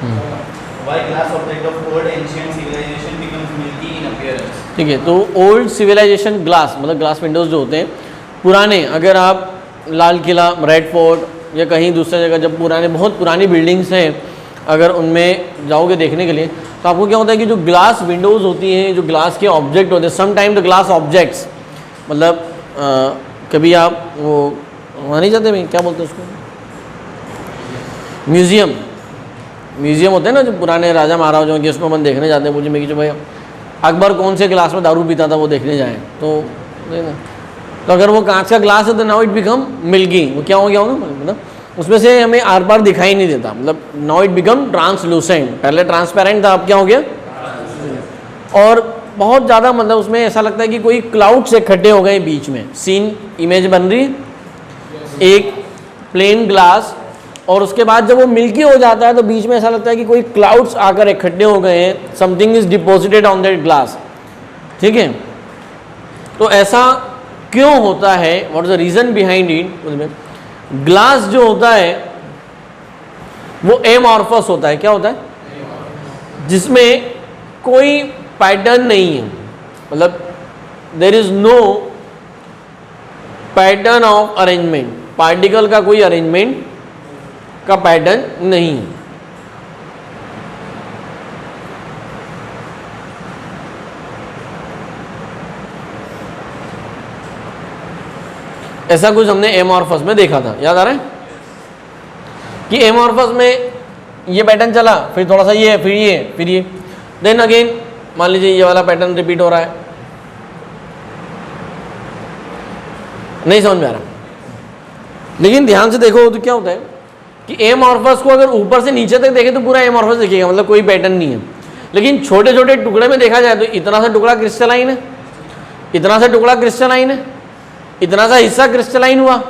Why glass object of old ancient civilization becomes milky in appearance? ठीक है, तो old civilisation glass मतलब glass Windows जो होते हैं पुराने, अगर आप लाल किला, रेड फोर्ट या कहीं दूसरी जगह जब पुराने बहुत पुरानी बिल्डिंग्स हैं अगर उनमें जाओगे देखने के लिए तो आपको क्या होता है कि जो ग्लास विंडोज़ होती हैं, जो ग्लास के ऑब्जेक्ट होते हैं, some time the glass objects, मतलब कभी आप वो वहाँ नहीं जाते भाई, क्या बोलते हैं उसको, म्यूज़ियम होते हैं ना जो पुराने राजा महाराजाओं के, उसमें अपन देखने जाते हैं। मुझे मैं कि भाई अकबर कौन से ग्लास में दारू पीता था वो देखने जाएँ तो अगर वो कांच का ग्लास है तो नाउ इट बिकम मिल्की, वो क्या हो गया होगा मतलब उसमें से हमें आर पार दिखाई नहीं देता, मतलब नाउ इट बिकम ट्रांसलूसेंट, पहले ट्रांसपेरेंट था अब क्या हो गया, और बहुत ज़्यादा मतलब उसमें ऐसा लगता है कि कोई क्लाउड से इकट्ठे हो गए बीच में, सीन इमेज बन रही, एक प्लेन ग्लास और उसके बाद जब वो मिल्की हो जाता है तो बीच में ऐसा लगता है कि कोई क्लाउड्स आकर इकट्ठे हो गए हैं, something is deposited on that glass. ठीक है, तो ऐसा क्यों होता है, what is the reason behind it. Glass जो होता है वो एमॉर्फस होता है, क्या होता है, जिसमें कोई पैटर्न नहीं है, मतलब there is no pattern of arrangement, particle का कोई अरेंजमेंट का पैटर्न नहीं है। ऐसा कुछ हमने एमॉर्फस में देखा था, याद आ रहा है कि एमॉर्फस में ये पैटर्न चला, फिर थोड़ा सा ये, फिर ये, फिर ये, देन अगेन मान लीजिए ये वाला पैटर्न रिपीट हो रहा है, नहीं समझ में आ रहा। लेकिन ध्यान से देखो तो क्या होता है कि एमॉर्फस को अगर ऊपर से नीचे तक देखें तो पूरा एमॉर्फस दिखेगा, मतलब कोई पैटर्न नहीं है। लेकिन छोटे छोटे टुकड़े में देखा जाए तो इतना सा टुकड़ा क्रिस्टलाइन है, इतना सा टुकड़ा क्रिस्टलाइन है, इतना सा हिस्सा क्रिस्टलाइन हुआ,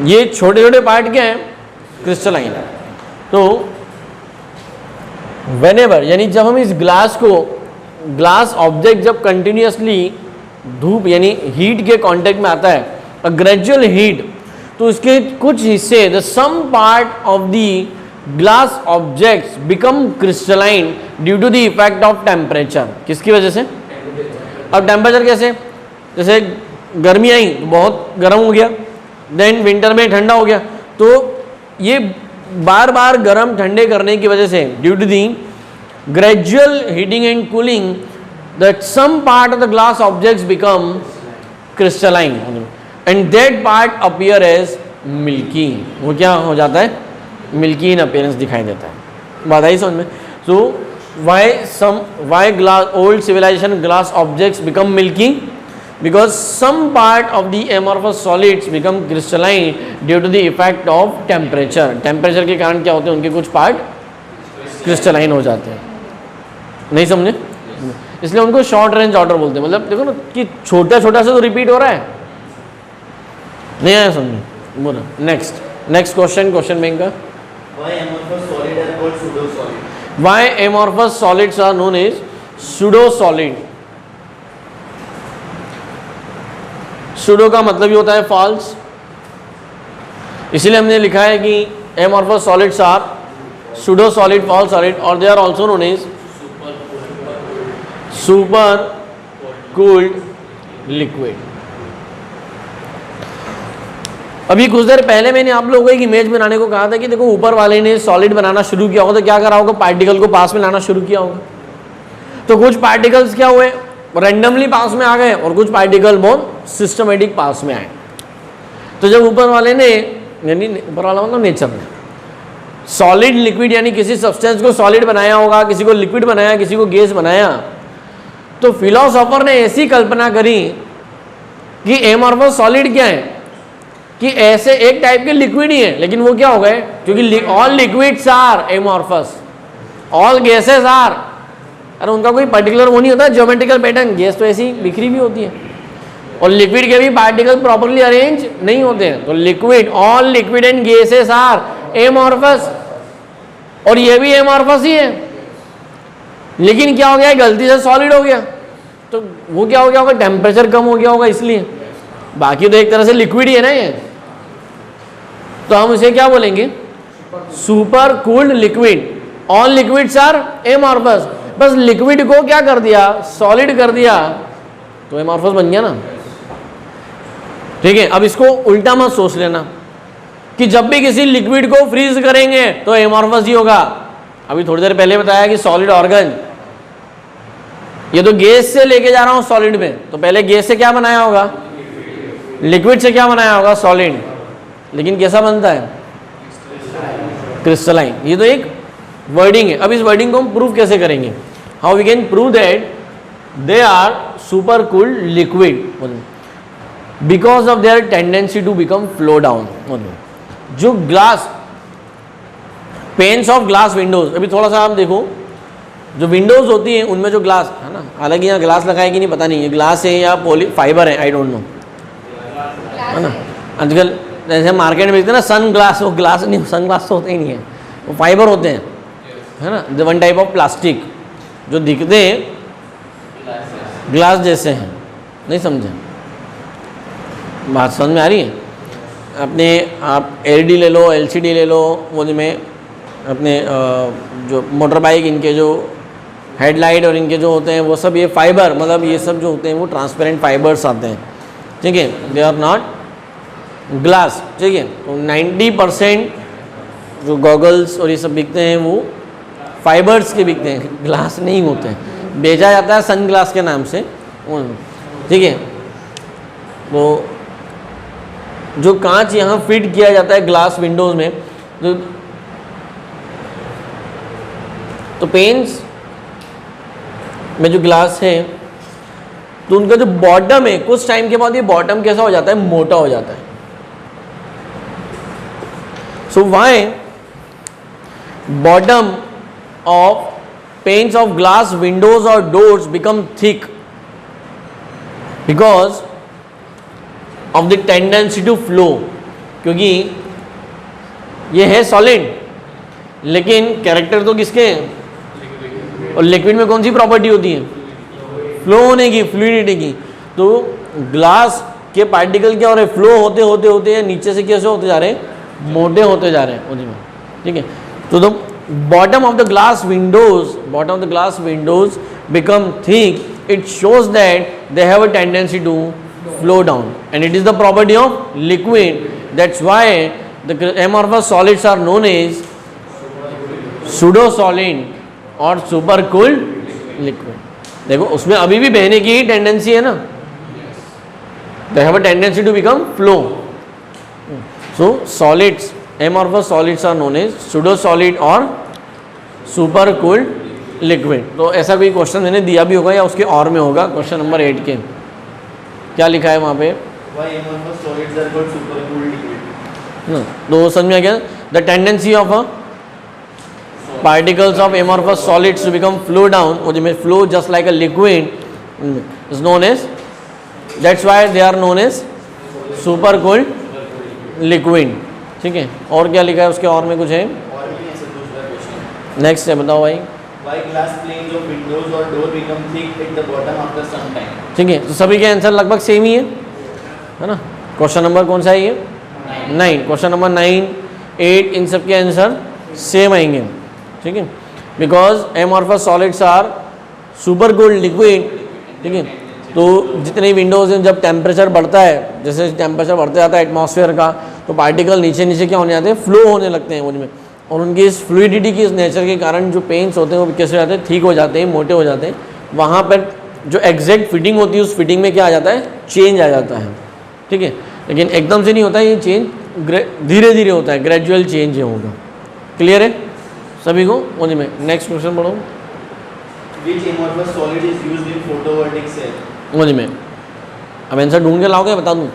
ये छोटे छोटे पार्ट क्या है, क्रिस्टलाइन है। तो व्हेनेवर, यानी जब हम इस ग्लास को, ग्लास ऑब्जेक्ट जब कंटिन्यूअसली धूप यानी हीट के कांटेक्ट में आता है, अ ग्रेजुअल हीट, तो इसके कुछ हिस्से, the some part of the glass objects become crystalline due to the effect of temperature. किसकी वजह से, अब टेम्परेचर कैसे, जैसे गर्मी आई तो बहुत गर्म हो गया, देन विंटर में ठंडा हो गया, तो ये बार बार गर्म ठंडे करने की वजह से due to the gradual heating and cooling that some part of the glass objects become crystalline and that part appear as milky. वो क्या हो जाता है, मिल्की इन अपीयरेंस दिखाई देता है। बात आई समझ में। So why glass old civilisation glass objects become milky, because some part of the amorphous solids become crystalline due to the effect of temperature। Temperature के कारण क्या होते हैं, उनके कुछ पार्ट क्रिस्टलाइन हो जाते हैं, नहीं समझे, इसलिए उनको शॉर्ट रेंज ऑर्डर बोलते हैं। मतलब देखो ना कि छोटा छोटा सा तो रिपीट हो रहा है, नहीं आया समझे, बोलो। नेक्स्ट क्वेश्चन बैंक का, Why amorphous solid are called pseudo solid? why amorphous solids are known as pseudo solid। Pseudo का मतलब ही होता है फॉल्स, इसीलिए हमने लिखा है कि amorphous solids are pseudo solid, false solid, और they are also known as super cooled liquid. अभी कुछ देर पहले मैंने आप लोगों को एक इमेज बनाने को कहा था कि देखो ऊपर वाले ने सॉलिड बनाना शुरू किया होगा तो क्या करा होगा, पार्टिकल को पास में लाना शुरू किया होगा। तो कुछ पार्टिकल्स क्या हुए, रैंडमली पास में आ गए, और कुछ पार्टिकल बहुत सिस्टमेटिक पास में आए। तो जब ऊपर वाले ने, यानी ऊपर वाला मतलब नेचर ने सॉलिड लिक्विड यानी किसी सब्सटेंस को सॉलिड बनाया होगा, किसी को लिक्विड बनाया, किसी को गैस बनाया, तो फिलोसोफर ने ऐसी कल्पना करी कि एमॉर्फस सॉलिड क्या है, कि ऐसे एक टाइप के लिक्विड ही है, लेकिन वो क्या हो गए, क्योंकि all liquids are amorphous, all gases are, अरे उनका कोई पर्टिकुलर वो नहीं होता ज्योमेट्रिकल पैटर्न, गैस तो ऐसी बिखरी भी होती है, और लिक्विड के भी पार्टिकल प्रॉपर्ली अरेंज नहीं होते हैं। तो liquid, all liquid and gases are amorphous, और ये भी एमॉर्फस ही है, लेकिन क्या हो गया, गलती से सॉलिड हो गया, तो वो क्या हो गया होगा, टेम्परेचर कम हो गया होगा इसलिए, बाकी तो एक तरह से लिक्विड ही है ना ये। तो हम इसे क्या बोलेंगे, super cooled liquid, all liquids are amorphous. बस लिक्विड को क्या कर दिया, सॉलिड कर दिया, तो एमॉर्फस बन गया ना। ठीक है, अब इसको उल्टा मत सोच लेना कि जब भी किसी लिक्विड को फ्रीज करेंगे तो एमॉर्फस ही होगा। अभी थोड़ी देर पहले बताया कि सॉलिड ऑर्गन, ये तो गैस से लेके जा रहा हूं सॉलिड में, तो पहले गैस से क्या बनाया होगा, लिक्विड से क्या बनाया होगा, सॉलिड। लेकिन कैसा बनता है, क्रिस्टलाइन। ये तो एक वर्डिंग है। अब इस वर्डिंग को हम प्रूव कैसे करेंगे, how we can prove that they are super cooled liquid because of their tendency to become flow down. जो glass, panes of glass windows, अभी थोड़ा सा आप देखो, जो विंडोज होती हैं उनमें जो ग्लास है ना, हालांकि यहाँ ग्लास लगाए कि नहीं पता नहीं, ये ग्लास है या पॉली फाइबर है, आई डोंट नो, है ना। आजकल जैसे मार्केट में बेचते हैं ना सन ग्लास, वो ग्लास नहीं, सन ग्लास तो होते ही नहीं है, वो फाइबर होते हैं, है ना, the one type of plastic जो दिखते हैं ग्लास जैसे हैं। नहीं समझे बात, समझ में आ रही है? अपने आप एलईडी ले लो, एलसीडी ले लो, वो में अपने जो मोटर बाइक, इनके जो हेडलाइट और इनके जो होते हैं वो सब ये फाइबर, मतलब ये सब जो होते हैं वो ट्रांसपेरेंट फाइबर्स आते हैं। ठीक है, दे आर नॉट ग्लास। ठीक है, तो 90% जो गॉगल्स और ये सब बिकते हैं वो फाइबर्स के बिकते हैं, ग्लास नहीं होते हैं। बेचा जाता है सन ग्लास के नाम से। ठीक है, तो जो कांच यहाँ फिट किया जाता है ग्लास विंडोज में, तो पेन्स में जो ग्लास है तो उनका जो बॉटम है, कुछ टाइम के बाद ये बॉटम कैसा हो जाता है, मोटा हो जाता है। So why bottom of panes of glass windows और doors become thick, because of the tendency to flow. क्योंकि ये है सॉलिड, लेकिन कैरेक्टर तो किसके हैं, और लिक्विड में कौन सी प्रॉपर्टी होती है, फ्लो होने की, फ्लूइडिटी की। तो ग्लास के पार्टिकल क्या हो रहे हैं, फ्लो होते होते होते हैं नीचे से कैसे होते जा रहे हैं, मोटे होते जा रहे हैं उसी में। ठीक है, तो the bottom of the glass windows become thick, it shows that they have a tendency to flow down, and it is the property of liquid. That's why the amorphous solids are known as pseudo solid or super cooled liquid. देखो उसमें अभी भी बहने की ही tendency है ना, they have a tendency to become flow. So solids, amorphous solids are known as pseudo solid or super cooled liquid. तो ऐसा कोई क्वेश्चन मैंने दिया भी होगा या उसके और में होगा, क्वेश्चन नंबर 8 के क्या लिखा है वहाँ पे, तो समझ में आ गया। The tendency of a particles of amorphous solids to become flow down, और flow just like a liquid is known as, that's why they are known as super cooled liquid. ठीक है, और क्या लिखा है उसके और में कुछ है, नेक्स्ट है बताओ भाई। ठीक है, तो सभी के आंसर लगभग सेम ही है ना। क्वेश्चन नंबर कौन सा है ये, 9, क्वेश्चन नंबर 9, 8, इन सब के आंसर सेम आएंगे। ठीक है, because amorphous solids are super cooled liquid. ठीक है, तो जितनी विंडोज हैं, जब टेम्परेचर बढ़ता है, जैसे टेम्परेचर बढ़ता जाता है एटमॉस्फेयर का, तो पार्टिकल नीचे नीचे क्या होने जाते हैं, फ्लो होने लगते हैं उनमें, और उनकी इस फ्लूइडिटी की, इस नेचर के कारण जो पेन्स होते हैं वो कैसे हो जाते हैं, ठीक हो जाते हैं, मोटे हो जाते हैं। वहाँ पर जो एग्जैक्ट फिटिंग होती है उस फिटिंग में क्या आ जाता है, चेंज आ जाता है। ठीक है, लेकिन एकदम से नहीं होता है ये चेंज, धीरे धीरे होता है, ग्रेजुअल चेंज है होगा। क्लियर है सभी को? मुझे में नेक्स्ट क्वेश्चन पढ़ो। मुझे में अब आंसर ढूंढ के लाओगे, बता दूँ।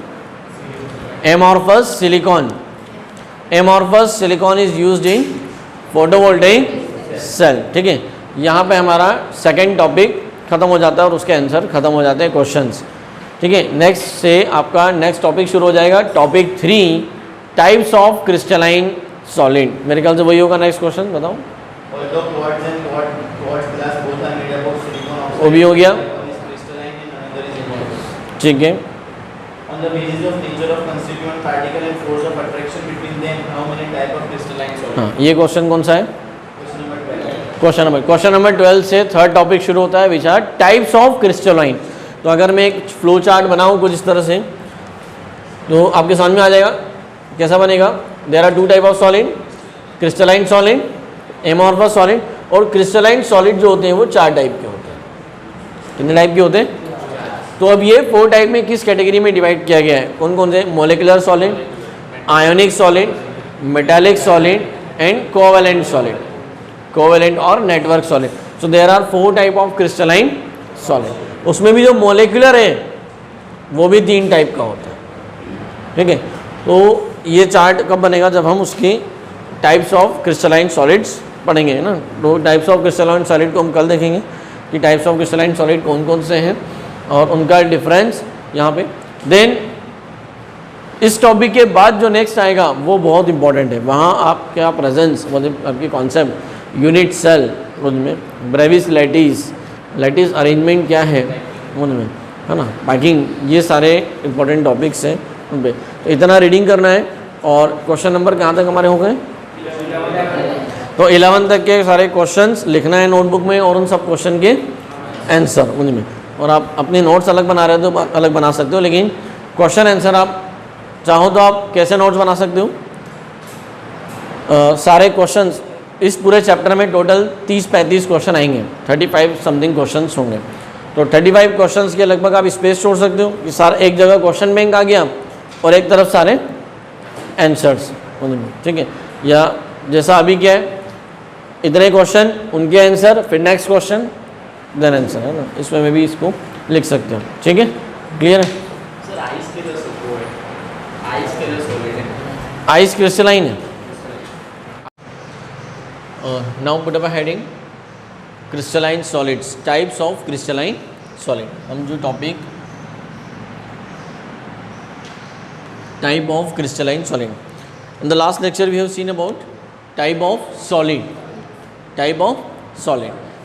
Amorphous silicon, amorphous silicon is used in photovoltaic cell. ठीक है, यहाँ पे हमारा सेकंड टॉपिक खत्म हो जाता है और उसके आंसर खत्म हो जाते हैं, क्वेश्चंस। ठीक है, नेक्स्ट से आपका नेक्स्ट टॉपिक शुरू हो जाएगा, topic 3, types of crystalline solid. मेरे ख्याल से वही होगा नेक्स्ट क्वेश्चन, बताओ। वो भी हो गया। ठीक है, on the basis of nature of constituent particle and force of attraction between then how many type of crystalline solid? हाँ, ये क्वेश्चन कौन सा है? Question number 12. क्वेश्चन नंबर 12 से थर्ड टॉपिक शुरू होता है, which are types of crystalline. तो अगर मैं एक फ्लो चार्ट बनाऊँ कुछ इस तरह से, तो आपके समझ में आ जाएगा कैसा बनेगा। There are two type of solid, crystalline solid, amorphous solid. और क्रिस्टलाइन सॉलिड जो होते हैं वो 4 टाइप के होते हैं। कितने टाइप के होते हैं? तो अब ये 4 टाइप में किस कैटेगरी में डिवाइड किया गया है? कौन कौन से? Molecular solid, ionic solid, metallic solid and covalent solid, covalent और network solid. So there are 4 type of crystalline solid. उसमें भी जो मोलिकुलर है वो भी 3 टाइप का होता है, ठीक है। तो ये चार्ट कब बनेगा? जब हम उसकी टाइप्स ऑफ क्रिस्टलाइन सॉलिड्स पढ़ेंगे, है ना। तो टाइप्स ऑफ क्रिस्टलाइन सॉलिड को हम कल देखेंगे कि टाइप्स ऑफ क्रिस्टलाइन सॉलिड कौन कौन से हैं और उनका डिफरेंस यहाँ पे। देन इस टॉपिक के बाद जो नेक्स्ट आएगा वो बहुत इंपॉर्टेंट है। वहाँ आपका प्रेजेंस, मतलब आपकी कॉन्सेप्ट यूनिट सेल, उनमें ब्रेविस लैटिस अरेंजमेंट क्या है उनमें, है ना, पैकिंग, ये सारे इंपॉर्टेंट टॉपिक्स हैं उन पर। तो इतना रीडिंग करना है। और क्वेश्चन नंबर कहाँ तक हमारे हो गए? तो 11 तक के सारे क्वेश्चंस लिखना है नोटबुक में और उन सब क्वेश्चन के आंसर उनमें। और आप अपने नोट्स अलग बना रहे हो तो अलग बना सकते हो, लेकिन क्वेश्चन आंसर आप चाहो तो आप कैसे नोट्स बना सकते हो? सारे क्वेश्चंस इस पूरे चैप्टर में टोटल 30-35 क्वेश्चन आएंगे, 35 समथिंग क्वेश्चंस होंगे। तो 35 क्वेश्चंस के लगभग आप स्पेस छोड़ सकते हो कि सारा एक जगह क्वेश्चन बैंक आ गया और एक तरफ सारे आंसर्स उनमें, ठीक है। या जैसा अभी क्या है, इतने क्वेश्चन, उनके आंसर, फिर नेक्स्ट क्वेश्चन, देन आंसर, है ना। इसमें मैं भी इसको लिख सकते हो, ठीक है। क्लियर है? Sir, ice के लिए वो है, ice के लिए solid है। आइस क्रिस्टलाइन है। Now put up a heading, crystalline solids, types of crystalline solid. हम जो topic type of crystalline solid, in the last lecture we have seen about type of solid.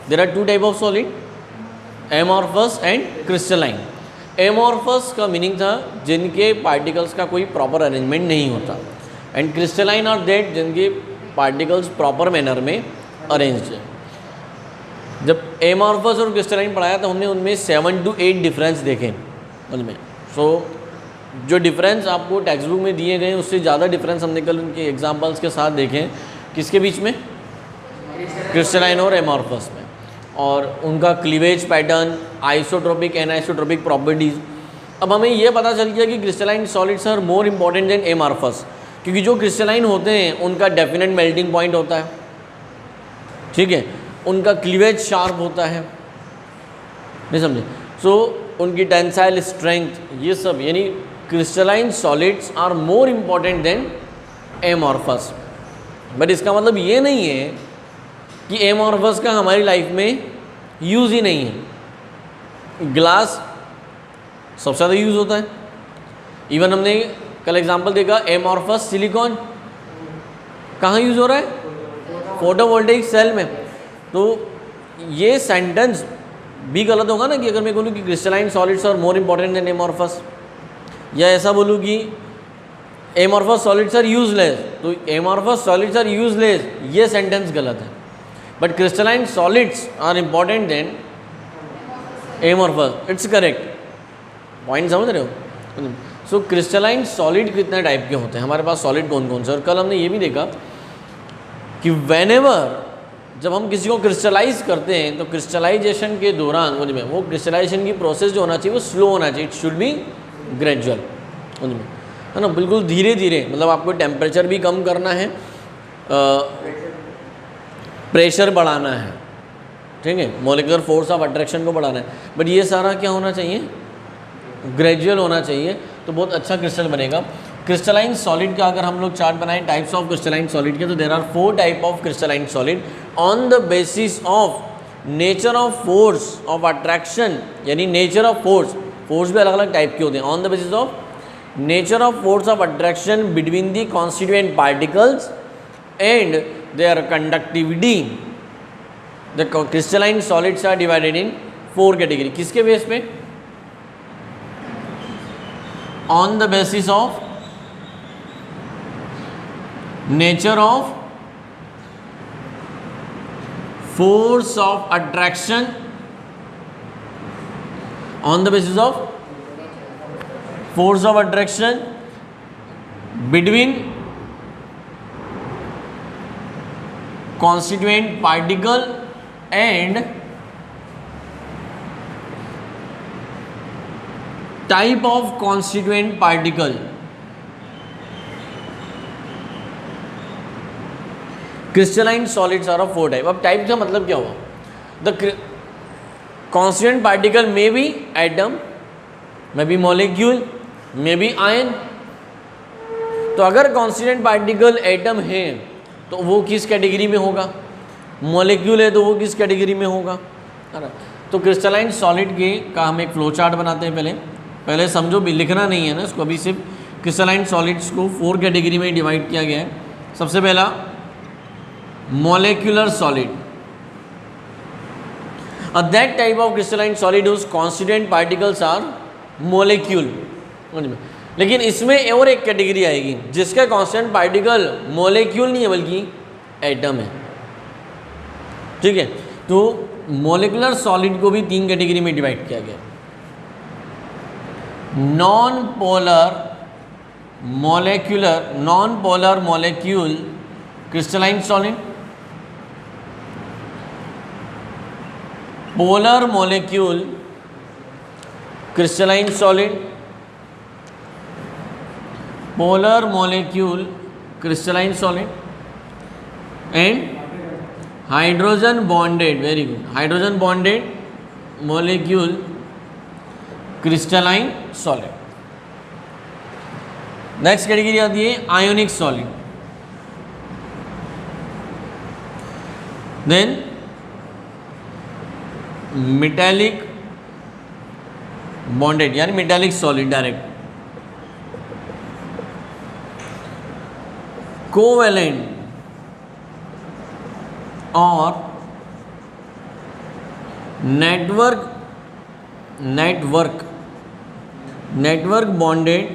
There are 2 type of solid, amorphous and crystalline. amorphous का meaning था जिनके particles का कोई proper arrangement नहीं होता, and crystalline are that जिनके particles proper manner में arranged है। जब amorphous और क्रिस्टलाइन पढ़ाया तो हमने उनमें 7 to 8 डिफरेंस देखे उनमें। सो जो डिफरेंस आपको टेक्स्ट बुक में दिए गए उससे ज़्यादा डिफरेंस हमने कल उनके एग्जांपल्स के साथ देखें। किसके बीच में? क्रिस्टलाइन और एमॉर्फस में। और उनका cleavage pattern, isotropic anisotropic properties. अब हमें यह पता चल गया कि crystalline solids are more important than amorphous, क्योंकि जो क्रिस्टलाइन होते हैं उनका डेफिनेट मेल्टिंग पॉइंट होता है, ठीक है, उनका क्लीवेज शार्प होता है, नहीं समझे। सो उनकी टेंसाइल स्ट्रेंथ, ये सब, यानी crystalline solids are more important than amorphous. But इसका मतलब ये नहीं है कि एमॉर्फस का हमारी लाइफ में यूज़ ही नहीं है। ग्लास सबसे ज़्यादा यूज़ होता है। इवन हमने कल एग्जांपल देखा, एमॉर्फस सिलिकॉन कहाँ यूज़ हो रहा है? फोटोवोल्टेइक सेल में। तो ये सेंटेंस भी गलत होगा ना कि अगर मैं बोलूँ कि crystalline solids are more important than amorphous, या ऐसा बोलूँ कि एमॉर्फस सॉलिड्स आर यूजलेस, तो एमॉर्फस सॉलिड्स आर यूजलेस, ये सेंटेंस गलत है। But crystalline solids are important than amorphous, it's correct. Point समझ रहे हो? सो क्रिस्टलाइन सॉलिड कितने टाइप के होते हैं, हमारे पास सॉलिड कौन कौन से। और कल हमने ये भी देखा कि व्हेनेवर जब हम किसी को क्रिस्टलाइज करते हैं तो क्रिस्टलाइजेशन के दौरान उनमें वो क्रिस्टलाइजेशन की प्रोसेस जो होना चाहिए वो स्लो होना चाहिए, इट शुड बी ग्रेजुअल उनमें, है ना, बिल्कुल धीरे धीरे। मतलब आपको टेम्परेचर भी कम करना है, प्रेशर बढ़ाना है, ठीक है, मॉलिक्यूलर फोर्स ऑफ अट्रैक्शन को बढ़ाना है, बट ये सारा क्या होना चाहिए? ग्रेजुअल होना चाहिए, तो बहुत अच्छा क्रिस्टल बनेगा। क्रिस्टलाइन सॉलिड का अगर हम लोग चार्ट बनाएं टाइप्स ऑफ क्रिस्टलाइन सॉलिड के, तो there are 4 type of crystalline solid on the basis of nature of force of attraction, यानी नेचर ऑफ फोर्स भी अलग अलग टाइप के होते हैं। On the basis of nature of force of attraction between the constituent particles and their conductivity, the crystalline solids are divided in 4 category. किसके base पे? On the basis of nature of force of attraction on the basis of force of attraction between constituent particle and type of constituent particle. Crystalline solids are of 4 type. अब type का मतलब क्या हुआ? The constituent particle may be atom, may be molecule, may be ion. तो अगर constituent particle atom है तो वो किस कैटेगरी में होगा? मॉलिक्यूल है तो वो किस कैटेगरी में होगा? तो क्रिस्टलाइन सॉलिड के का हम एक फ्लो चार्ट बनाते हैं। पहले समझो भी, लिखना नहीं है ना इसको, अभी सिर्फ क्रिस्टलाइन सॉलिड्स को 4 कैटेगरी में डिवाइड किया गया है। सबसे पहला molecular solid, that type of crystalline solid whose constituent particles are molecule. लेकिन इसमें और एक कैटेगरी आएगी जिसका कांस्टेंट पार्टिकल मॉलिक्यूल नहीं है बल्कि एटम है। ठीक है, तो मॉलिक्यूलर सॉलिड को भी 3 कैटेगरी में डिवाइड किया गया। Non polar molecule crystalline solid, polar molecule crystalline solid, polar molecule crystalline solid and hydrogen bonded, very good, hydrogen bonded molecule crystalline solid. Next category आती है ionic solid, then metallic bonded यानी metallic solid direct, covalent और network bonded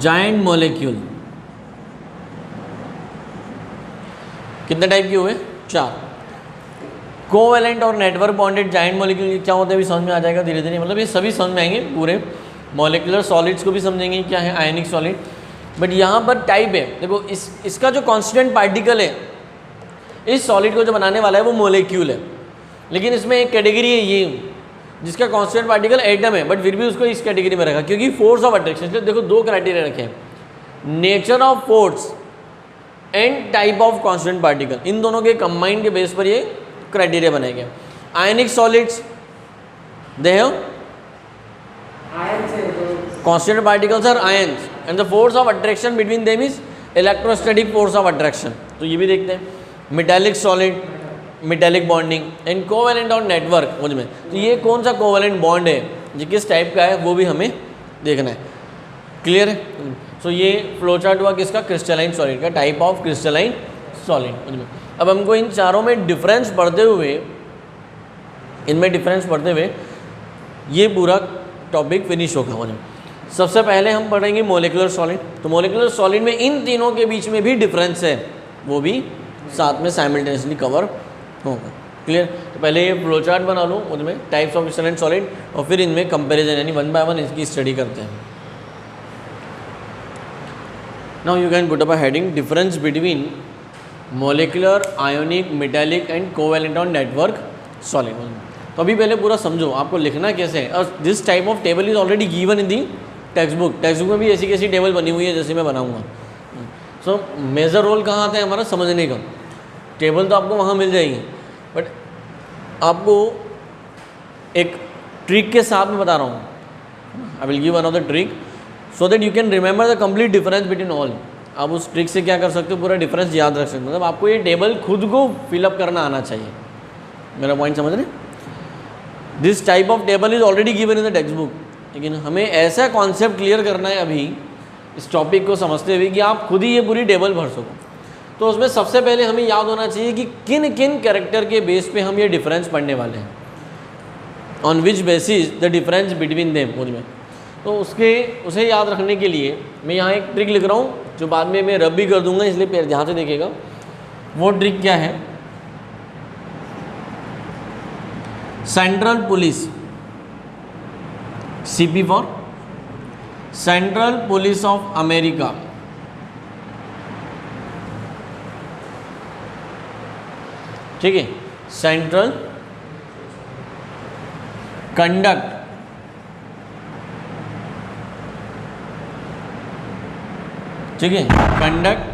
giant molecule. कितने type के हुए? 4। Covalent और network bonded giant molecule क्या होता है भी समझ में आ जाएगा धीरे धीरे, मतलब ये सभी समझ में आएंगे, पूरे मॉलिक्यूलर सॉलिड्स को भी समझेंगे क्या है आयनिक सॉलिड। बट यहाँ पर टाइप है, देखो इसका जो कॉन्स्टिट्यूएंट पार्टिकल है इस सॉलिड को जो बनाने वाला है वो मॉलिक्यूल है, लेकिन इसमें एक कैटेगरी है ये जिसका कॉन्स्टिट्यूएंट पार्टिकल एटम है, बट फिर भी उसको इस कैटेगरी में रखा क्योंकि फोर्स ऑफ अट्रैक्शन। इसलिए देखो 2 क्राइटेरिया रखे हैं, nature of force and type of constituent particle, इन दोनों के कंबाइन के बेस पर ये क्राइटेरिया बनाए गए। आयनिक solids they have constant particles are ions and the force of attraction between them is electrostatic force of attraction। तो ये भी देखते हैं। Metallic solid, metallic bonding and covalent और नेटवर्क मुझ में, तो ये कौन सा कोवेलेंट बॉन्ड है, ये किस टाइप का है वो भी हमें देखना है। क्लियर है? सो ये फ्लो चार्ट हुआ किसका? क्रिस्टलाइन सॉलिड का, टाइप ऑफ क्रिस्टलाइन सॉलिड मुझ में। अब हमको इन चारों में डिफरेंस पढ़ते हुए ये पूरा टॉपिक फिनिश होगा मुझे। सबसे पहले हम पढ़ेंगे मोलिकुलर सॉलिड। तो मोलिकुलर सॉलिड में इन तीनों के बीच में भी डिफरेंस है, वो भी साथ में साइमल्टेनियसली कवर होगा। क्लियर? तो पहले ये फ्लो चार्ट बना लो उसमें टाइप्स ऑफ क्रिस्टलाइन सॉलिड, और फिर इनमें कंपैरिजन यानी 1 बाय 1 इसकी स्टडी करते हैं। Now you can put up a heading, difference between molecular, ionic, metallic and covalent और नेटवर्क सॉलिड। तो अभी पहले पूरा समझो आपको लिखना कैसे है। और this type of table is already given in the text book में भी ऐसी कैसी टेबल बनी हुई है जैसे मैं बनाऊंगा। सो मेजर रोल कहाँ आता है हमारा समझने का। टेबल तो आपको वहाँ मिल जाएगी, बट आपको एक ट्रिक के साथ में बता रहा हूँ। I will give one of the trick so that you can remember the complete difference between all. आप उस ट्रिक से क्या कर सकते हो, पूरा डिफरेंस याद रख सकते हो। मतलब आपको ये टेबल खुद को फिलअप करना आना चाहिए। मेरा पॉइंट समझ रहे? This type of table is already given in the text book, लेकिन हमें ऐसा कॉन्सेप्ट क्लियर करना है अभी इस टॉपिक को समझते हुए कि आप खुद ही ये पूरी टेबल भर सको। तो उसमें सबसे पहले हमें याद होना चाहिए कि किन किन कैरेक्टर के बेस पे हम ये डिफरेंस पढ़ने वाले हैं, on which basis the difference between them. उसमें तो उसे याद रखने के लिए मैं यहाँ एक ट्रिक लिख रहा हूँ जो बाद में मैं रब भी कर दूंगा, इसलिए फिर ध्यान से देखिएगा। वो ट्रिक क्या है, central police, CP for central police of America, ठीक है, सेंट्रल कंडक्ट ठीक है, conduct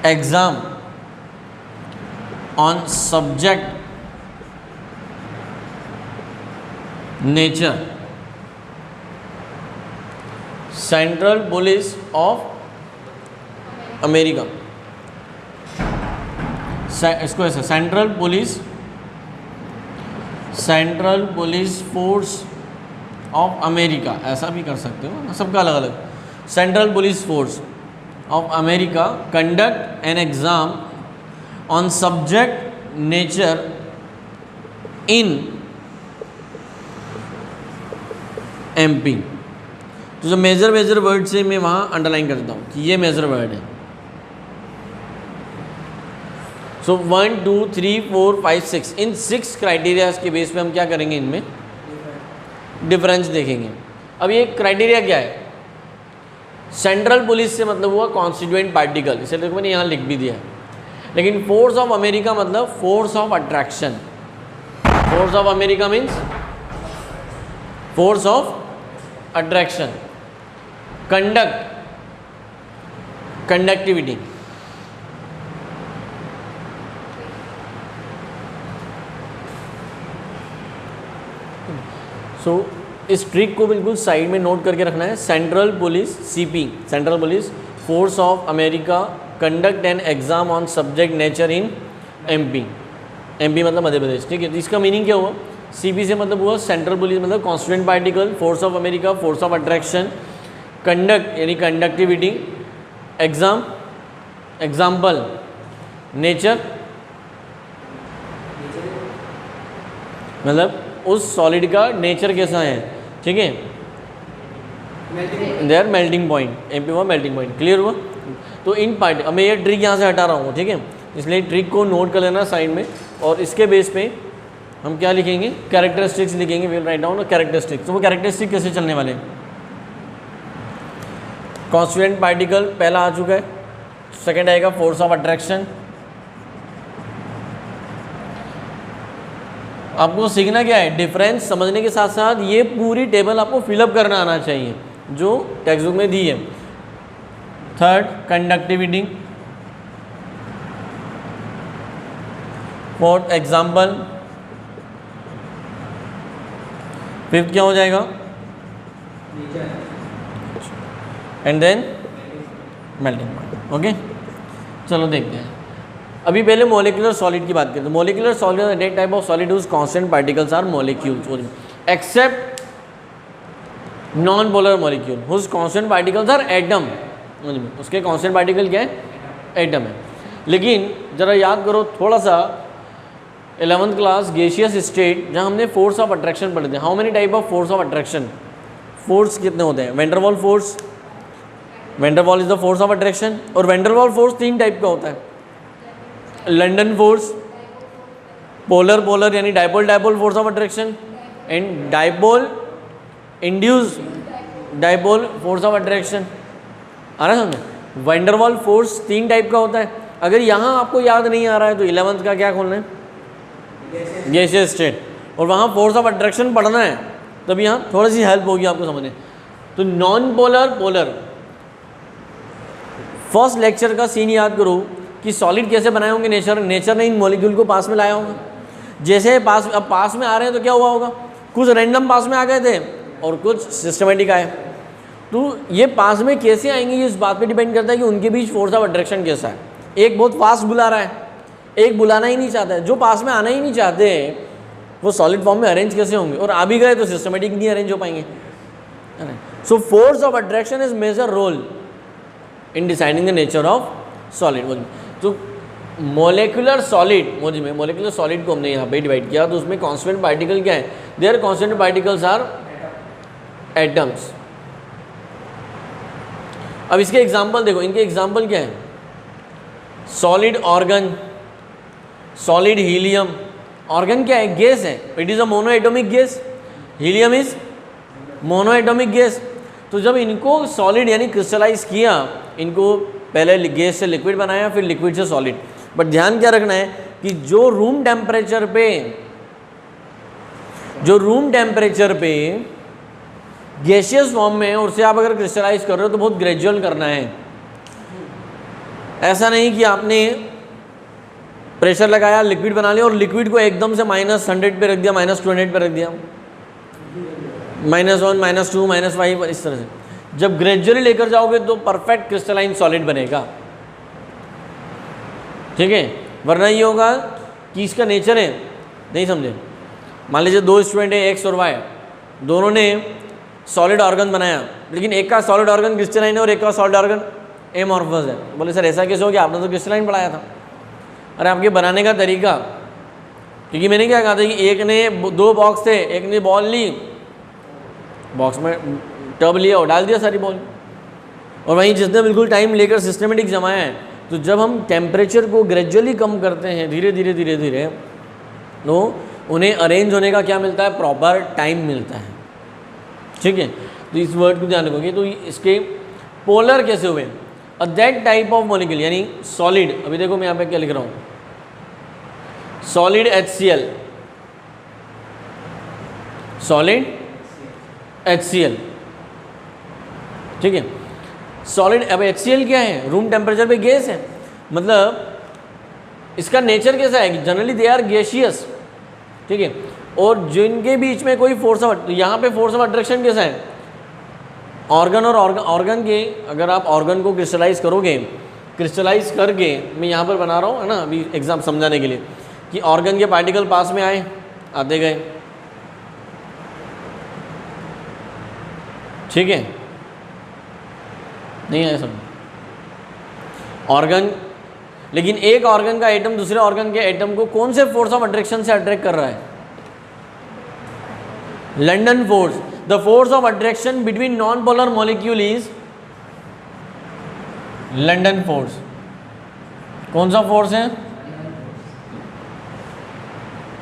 exam on subject nature, central police of America, इसको ऐसे central police force of America, ऐसा भी कर सकते हो, सबका अलग अलग। Central police force of America conduct an exam on subject nature in MP. तो जो मेजर वर्ड से मैं वहाँ अंडरलाइन करता हूँ कि ये मेजर वर्ड है। सो 1 2 3 4 5 6 इन 6 क्राइटेरियाज के बेस पे हम क्या करेंगे, इनमें डिफरेंस देखेंगे। अब ये क्राइटेरिया क्या है, सेंट्रल पुलिस से मतलब हुआ कॉन्स्टिट्यूएंट पार्टिकल, इसे देखो मैंने यहाँ लिख भी दिया है। लेकिन फोर्स ऑफ अमेरिका मतलब force of attraction, force of America means force of attraction, conductivity, so इस ट्रिक को बिल्कुल साइड में नोट करके रखना है। Central police CP, central police force of America conduct an exam on subject nature in MP, MP मतलब मध्य प्रदेश, ठीक है। तो इसका मीनिंग क्या हुआ, सीपी से मतलब हुआ सेंट्रल पुलिस मतलब constituent particle, force of America force of attraction, conduct यानी कंडक्टिविटी, एग्जाम एग्जाम्पल, नेचर मतलब उस सॉलिड का नेचर कैसा है, ठीक है, देयर मेल्टिंग पॉइंट, एमपी हुआ मेल्टिंग पॉइंट, क्लियर हुआ। तो इन पार्ट अब मैं ये ट्रिक यहाँ से हटा रहा हूँ, ठीक है, इसलिए ट्रिक को नोट कर लेना साइड में, और इसके बेस पे हम क्या लिखेंगे, कैरेक्टरिस्टिक्स लिखेंगे, विल राइट डाउन कैरेक्टरिस्टिक्स। तो वो कैरेक्टरिस्टिक कैसे चलने वाले हैं, कॉन्स्टिट्यूएंट पार्टिकल पहला आ चुका है, सेकेंड आएगा फोर्स ऑफ अट्रैक्शन। आपको सीखना क्या है, डिफरेंस समझने के साथ साथ ये पूरी टेबल आपको फिलअप करना आना चाहिए जो टेक्स्ट बुक में दी है। Third conductivity, fourth example, fifth क्या हो जाएगा, and then melting point. Okay, चलो देखते हैं। अभी पहले मोलिकुलर सॉलिड की बात करते हैं। Molecular solid that type of solid whose constant particles are molecules except non polar molecule whose constant particles are atom. उसके कांस्टेंट पार्टिकल क्या है, एटम है। लेकिन जरा याद करो थोड़ा सा 11th क्लास गैसियस स्टेट जहाँ हमने फोर्स ऑफ अट्रैक्शन पढ़े थे। How many type of force of attraction, force कितने होते हैं, Van der Waals force, Van der Waals is the force of attraction. और वेंडरवॉल फोर्स 3 टाइप का होता है, लंडन फोर्स, पोलर पोलर यानी dipole dipole force of attraction, and dipole induce dipole force of attraction. आ रहा है समझ, वेंडरवॉल फोर्स 3 टाइप का होता है। अगर यहाँ आपको याद नहीं आ रहा है तो 11th का क्या खोलना है, गैसियस स्टेट, और वहाँ फोर्स ऑफ अट्रैक्शन पढ़ना है, तब यहाँ थोड़ी सी हेल्प होगी आपको समझने। तो non polar polar, first lecture का सीन याद करो कि सॉलिड कैसे बनाए होंगे, नेचर ने इन मॉलिक्यूल को पास में लाया होगा। जैसे अब पास में आ रहे हैं तो क्या हुआ होगा, कुछ रैंडम पास में आ गए थे और कुछ सिस्टमेटिक आए। तो ये पास में कैसे आएंगे ये इस बात पे डिपेंड करता है कि उनके बीच फोर्स ऑफ अट्रैक्शन कैसा है। एक बहुत फास्ट बुला रहा है, एक बुलाना ही नहीं चाहता है। जो पास में आना ही नहीं चाहते वो सॉलिड फॉर्म में अरेंज कैसे होंगे, और आ भी गए तो सिस्टमेटिक नहीं अरेंज हो पाएंगे। So force of attraction is major role in deciding the nature of solid. तो मोलिकुलर सॉलिड, मोलिकुलर सॉलिड को हमने यहाँ पे डिवाइड किया, तो उसमें कांस्टेंट पार्टिकल क्या है, their constant particles are atoms. अब इसके एग्जाम्पल देखो, इनके एग्जाम्पल क्या है? Solid argon, solid helium. Argon क्या है? गैस है, it is a monoatomic gas, helium is monoatomic gas. तो जब इनको सॉलिड यानी क्रिस्टलाइज किया, इनको पहले गैस से लिक्विड बनाया, फिर लिक्विड से सॉलिड। बट ध्यान क्या रखना है कि जो रूम टेम्परेचर पे गैसियस फॉर्म में है, उससे आप अगर क्रिस्टलाइज कर रहे हो तो बहुत ग्रेजुअल करना है। ऐसा नहीं कि आपने प्रेशर लगाया, लिक्विड बना लिया और लिक्विड को एकदम से -100 पे रख दिया, -200 पे रख दिया, -1, -2, -5, इस तरह से। जब ग्रेजुअली लेकर जाओगे तो परफेक्ट क्रिस्टलाइन सॉलिड बनेगा, ठीक है। वरना ये होगा कि इसका नेचर है, नहीं समझे। मान लीजिए 2 स्टूडेंट है, एक्स और वाई, दोनों ने सॉलिड ऑर्गन बनाया, लेकिन एक का सॉलिड ऑर्गन क्रिस्टलाइन है और एक का सॉलिड ऑर्गन एमॉर्फस है। बोले सर ऐसा कैसे हो गया, आपने तो क्रिस्टलाइन पढ़ाया था। अरे आपके बनाने का तरीका, क्योंकि मैंने क्या कहा था कि एक ने 2 बॉक्स थे, एक ने बॉल ली, बॉक्स में टब लिया और डाल दिया सारी बॉल, और वहीं जिसने बिल्कुल टाइम लेकर सिस्टमेटिक जमाया है। तो जब हम टेम्परेचर को ग्रेजुअली कम करते हैं, धीरे धीरे, तो उन्हें अरेंज होने का क्या मिलता है? प्रॉपर टाइम मिलता है, ठीक है। तो इस वर्ड को ध्यान रखोगे। तो इसके पोलर कैसे हुए? दैट टाइप ऑफ मॉलिक्यूल यानी सॉलिड। अभी देखो मैं यहाँ पे क्या लिख रहा हूँ, सॉलिड HCl, सॉलिड HCl, ठीक है। सॉलिड, अब HCl क्या है? रूम टेम्परेचर पे गैस है। मतलब इसका नेचर कैसा है? जनरली दे आर गैसियस, ठीक है। और जिनके बीच में कोई फोर्स ऑफ, यहाँ पे फोर्स ऑफ अट्रैक्शन कैसा है? ऑर्गन और ऑर्गन के, अगर आप ऑर्गन को क्रिस्टलाइज करोगे, क्रिस्टलाइज करके मैं यहाँ पर बना रहा हूँ, है ना, अभी एग्जाम समझाने के लिए, कि ऑर्गन के पार्टिकल पास में आए, आते गए, ठीक है, नहीं आया समझ ऑर्गन। लेकिन एक ऑर्गन का एटम दूसरे ऑर्गन के एटम को कौन से फोर्स ऑफ अट्रैक्शन से अट्रैक्ट कर रहा है? London force. The force of attraction between non polar molecule is London force. कौन सा फोर्स है?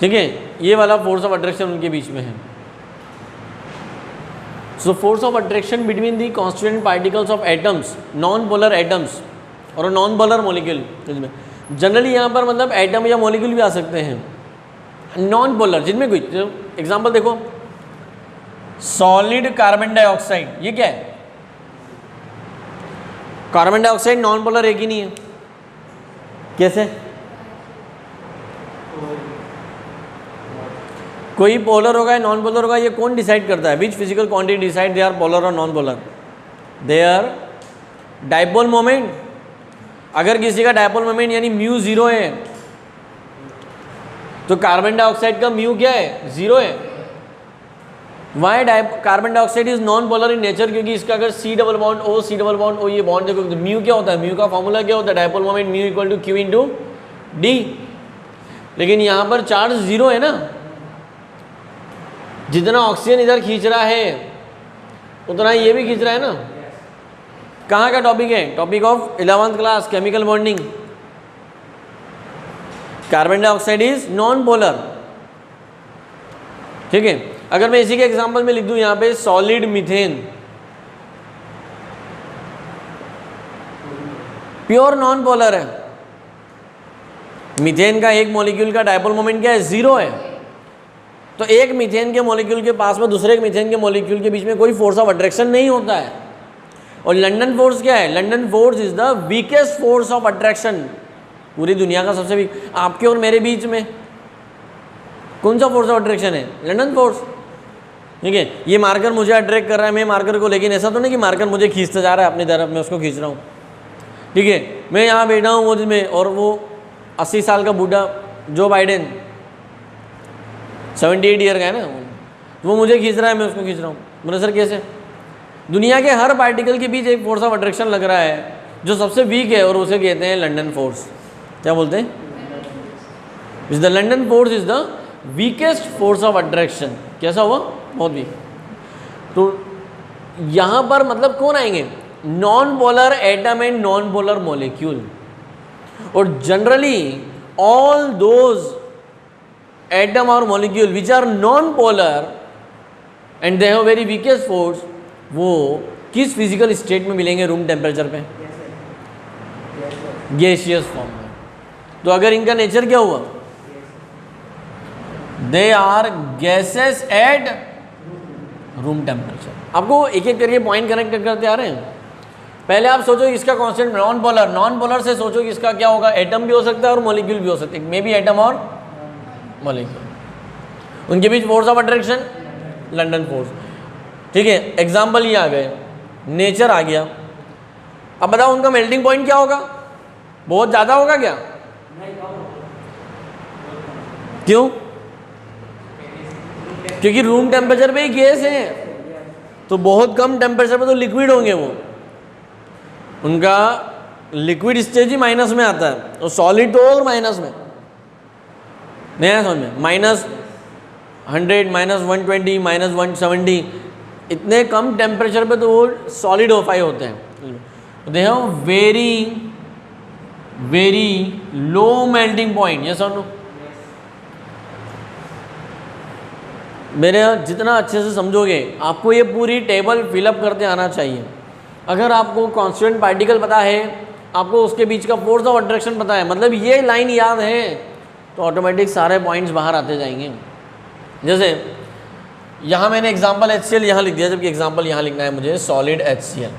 ठीक है, ये वाला फोर्स ऑफ अट्रैक्शन उनके बीच में है। सो force of attraction between the constituent particles of atoms, non polar atoms और नॉन पोलर मॉलिक्यूल, जनरली यहाँ पर मतलब एटम या मॉलिक्यूल भी आ सकते हैं नॉन पोलर, जिनमें कोई एग्जांपल देखो, सॉलिड कार्बन डाइऑक्साइड, ये क्या है? कार्बन डाइऑक्साइड नॉन पोलर एक ही नहीं है, कैसे? कोई पोलर होगा या नॉन पोलर होगा, ये कौन डिसाइड करता है? Which physical quantity decide they are polar और non polar? They are dipole moment. अगर किसी का डाइपोल मोमेंट यानी म्यू 0 है, तो कार्बन डाइऑक्साइड का म्यू क्या है? 0 है। Why carbon dioxide is non polar in nature? क्योंकि इसका अगर C डबल बॉन्ड O ये बॉन्ड देखो, तो म्यू क्या होता है? म्यू का फॉर्मूला क्या होता है? Dipole moment mu equal to Q into D। लेकिन यहाँ पर चार्ज 0 है ना, जितना ऑक्सीजन इधर खींच रहा है उतना ये भी खींच रहा है ना। कहाँ का टॉपिक है? Topic of 11th class, chemical bonding. Carbon dioxide is non polar, ठीक है। अगर मैं इसी के एग्जांपल में लिख दूं यहाँ पे solid methane, pure non polar है। मीथेन का एक मॉलिक्यूल का डाइपोल मोमेंट क्या है? 0 है। तो एक मीथेन के मॉलिक्यूल के पास में दूसरे एक मीथेन के मॉलिक्यूल के बीच में कोई फोर्स ऑफ अट्रैक्शन नहीं होता है। और लंडन फोर्स क्या है? London force is the weakest force of attraction, पूरी दुनिया का सबसे वीक। आपके और मेरे बीच में कौन सा फोर्स ऑफ अट्रैक्शन है? लंडन फोर्स, ठीक है। ये मार्कर मुझे अट्रैक्ट कर रहा है, मैं मार्कर को, लेकिन ऐसा तो नहीं कि मार्कर मुझे खींचता जा रहा है अपनी तरफ, मैं उसको खींच रहा हूँ, ठीक है। मैं यहाँ बैठा हूँ वो में, और वो 80 साल का बूढ़ा जो बाइडेन 78 ईयर का है ना, वो मुझे खींच रहा है, मैं उसको खींच रहा हूँ। बोले सर कैसे? दुनिया के हर पार्टिकल के बीच एक फोर्स ऑफ अट्रैक्शन लग रहा है जो सबसे वीक है, और उसे कहते हैं लंडन फोर्स। क्या बोलते हैं? Is the London force is the weakest force of attraction. कैसा हुआ? बहुत वीक। तो यहाँ पर मतलब कौन आएंगे, non polar atom and non polar molecule. और जनरली ऑल दोज एटम और molecule which are non polar and they have very weakest force, वो किस फिजिकल स्टेट में मिलेंगे रूम टेम्परेचर पे, गैसियस फॉर्म में। तो अगर इनका नेचर क्या हुआ, they are gases at room temperature. आपको एक एक करके पॉइंट कनेक्ट करते आ रहे हैं। पहले आप सोचो इसका constant non polar, non polar से सोचो कि इसका क्या होगा, एटम भी हो सकता है और मॉलिक्यूल भी हो सकते हैं, मे बी एटम और मॉलिक्यूल। उनके बीच force of attraction London force, ठीक है। एग्जाम्पल ये आ गए, नेचर आ गया। अब बताओ उनका मेल्टिंग पॉइंट क्या होगा, बहुत ज़्यादा होगा क्या, क्यों, क्योंकि रूम टेम्परेचर पे ही गैस है, तो बहुत कम टेम्परेचर पे तो लिक्विड होंगे वो, उनका लिक्विड स्टेज ही माइनस में आता है, और सॉलिड तो और माइनस में, नहीं है समझ में, -100, -120, -170, इतने कम टेम्परेचर पे तो वो सॉलिडिफाई होते हैं। दे have very very low melting point, yes और नो। मेरे जितना अच्छे से समझोगे आपको ये पूरी टेबल फिलअप करते आना चाहिए। अगर आपको कांस्टेंट पार्टिकल पता है, आपको उसके बीच का फोर्स ऑफ अट्रैक्शन पता है, मतलब ये लाइन याद है, तो ऑटोमेटिक सारे पॉइंट्स बाहर आते जाएंगे। जैसे यहाँ मैंने एग्जांपल HCl यहाँ लिख दिया, जबकि एग्जांपल यहाँ लिखना है मुझे सॉलिड HCl।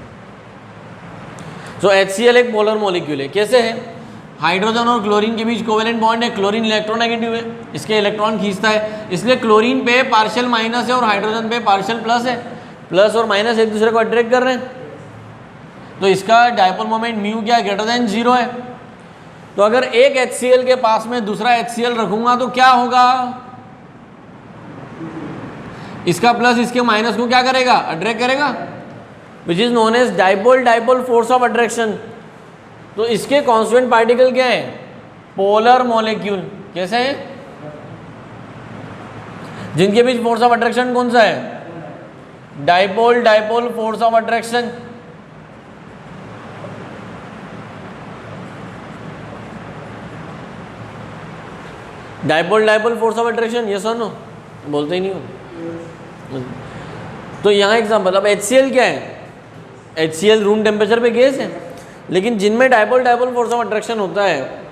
तो HCl एक पोलर मॉलिक्यूल है, कैसे है, हाइड्रोजन और क्लोरीन के बीच कोवेलेंट बॉन्ड है, क्लोरीन इलेक्ट्रोनेगेटिव है, इसके इलेक्ट्रॉन खींचता है, इसलिए क्लोरीन पे पार्शियल माइनस है और हाइड्रोजन पे पार्शियल प्लस है, प्लस और माइनस एक दूसरे को अट्रैक्ट कर रहे हैं, तो इसका डायपोल मोमेंट म्यू क्या ग्रेटर देन 0 है। तो अगर एक HCl के पास में दूसरा HCl रखूंगा तो क्या होगा, इसका प्लस इसके माइनस को क्या करेगा, अट्रैक्ट करेगा, which is known as dipole dipole force of attraction. तो इसके कांस्टेंट पार्टिकल क्या है, पोलर मॉलिक्यूल, कैसे है, जिनके बीच फोर्स ऑफ अट्रैक्शन कौन सा है, dipole dipole force of attraction. Dipole dipole force of attraction, yes और नो, बोलते ही नहीं हो। तो यहाँ एग्जाम्पल, अब HCl क्या है, HCl रूम टेम्परेचर पे गैस है, लेकिन जिनमें dipole dipole force of attraction होता है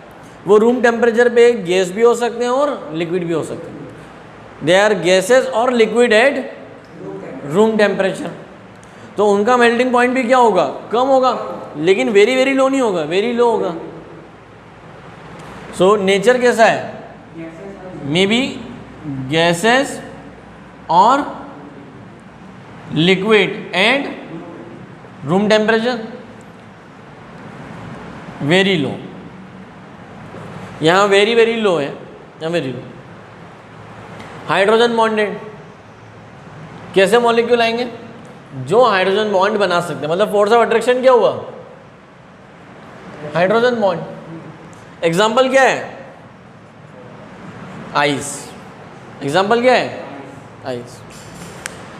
वो रूम टेम्परेचर पे गैस भी हो सकते हैं और लिक्विड भी हो सकते हैं। दे आर गैसेस और लिक्विड एट रूम टेम्परेचर। तो उनका मेल्टिंग पॉइंट भी क्या होगा, कम होगा, लेकिन वेरी वेरी लो नहीं होगा, वेरी लो होगा। सो नेचर कैसा है, मे बी गैसेस और liquid and room temperature very low. यहाँ वेरी वेरी लो है, यहाँ वेरी लो। हाइड्रोजन बॉन्डेड, कैसे मॉलिक्यूल आएंगे, जो हाइड्रोजन बॉन्ड बना सकते हैं, मतलब फोर्स ऑफ अट्रैक्शन क्या हुआ, हाइड्रोजन बॉन्ड। एग्जाम्पल क्या है, आइस। एग्जाम्पल क्या है, आइस।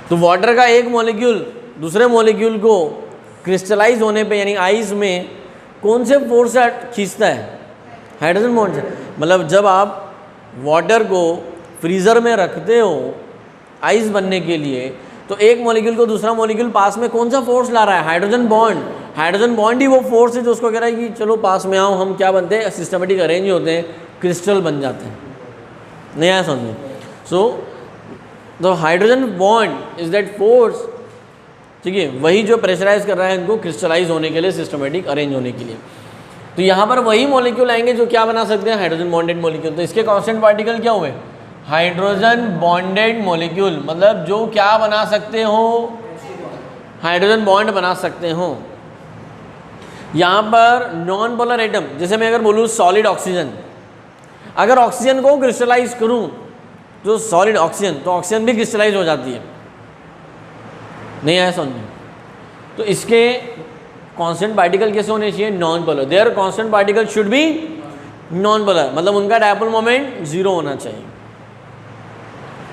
तो वाटर का एक मॉलिक्यूल दूसरे मॉलिक्यूल को क्रिस्टलाइज होने पे, यानी आइस में कौन से फोर्स से खींचता है, हाइड्रोजन बॉन्ड से। मतलब जब आप वाटर को फ्रीज़र में रखते हो आइस बनने के लिए, तो एक मॉलिक्यूल को दूसरा मॉलिक्यूल पास में कौन सा फोर्स ला रहा है, हाइड्रोजन बॉन्ड। हाइड्रोजन बॉन्ड ही वो फोर्स है जो उसको कह रहा है कि चलो पास में आओ, हम क्या बनते हैं, सिस्टमेटिक अरेंज होते हैं, क्रिस्टल बन जाते हैं। नहीं आया समझ में। So the hydrogen bond is that force, ठीक है, वही जो प्रेशराइज कर रहा है इनको क्रिस्टलाइज होने के लिए, सिस्टमेटिक अरेंज होने के लिए। तो यहाँ पर वही मॉलिक्यूल आएंगे जो क्या बना सकते हैं, हाइड्रोजन बॉन्डेड मॉलिक्यूल। तो इसके कांस्टेंट पार्टिकल क्या हुए, हाइड्रोजन बॉन्डेड मॉलिक्यूल, मतलब जो क्या बना सकते हो, हाइड्रोजन बॉन्ड बना सकते हो। यहाँ पर नॉन पोलर एटम, जैसे मैं अगर बोलूँ सॉलिड ऑक्सीजन, अगर ऑक्सीजन को क्रिस्टलाइज करूँ जो सॉलिड ऑक्सीजन, तो ऑक्सीजन भी क्रिस्टलाइज हो जाती है। नहीं आया समझ में। तो इसके कांस्टेंट पार्टिकल कैसे होने चाहिए, non polar. Their constant particle should be non polar, मतलब उनका डायपोल मोमेंट 0 होना चाहिए,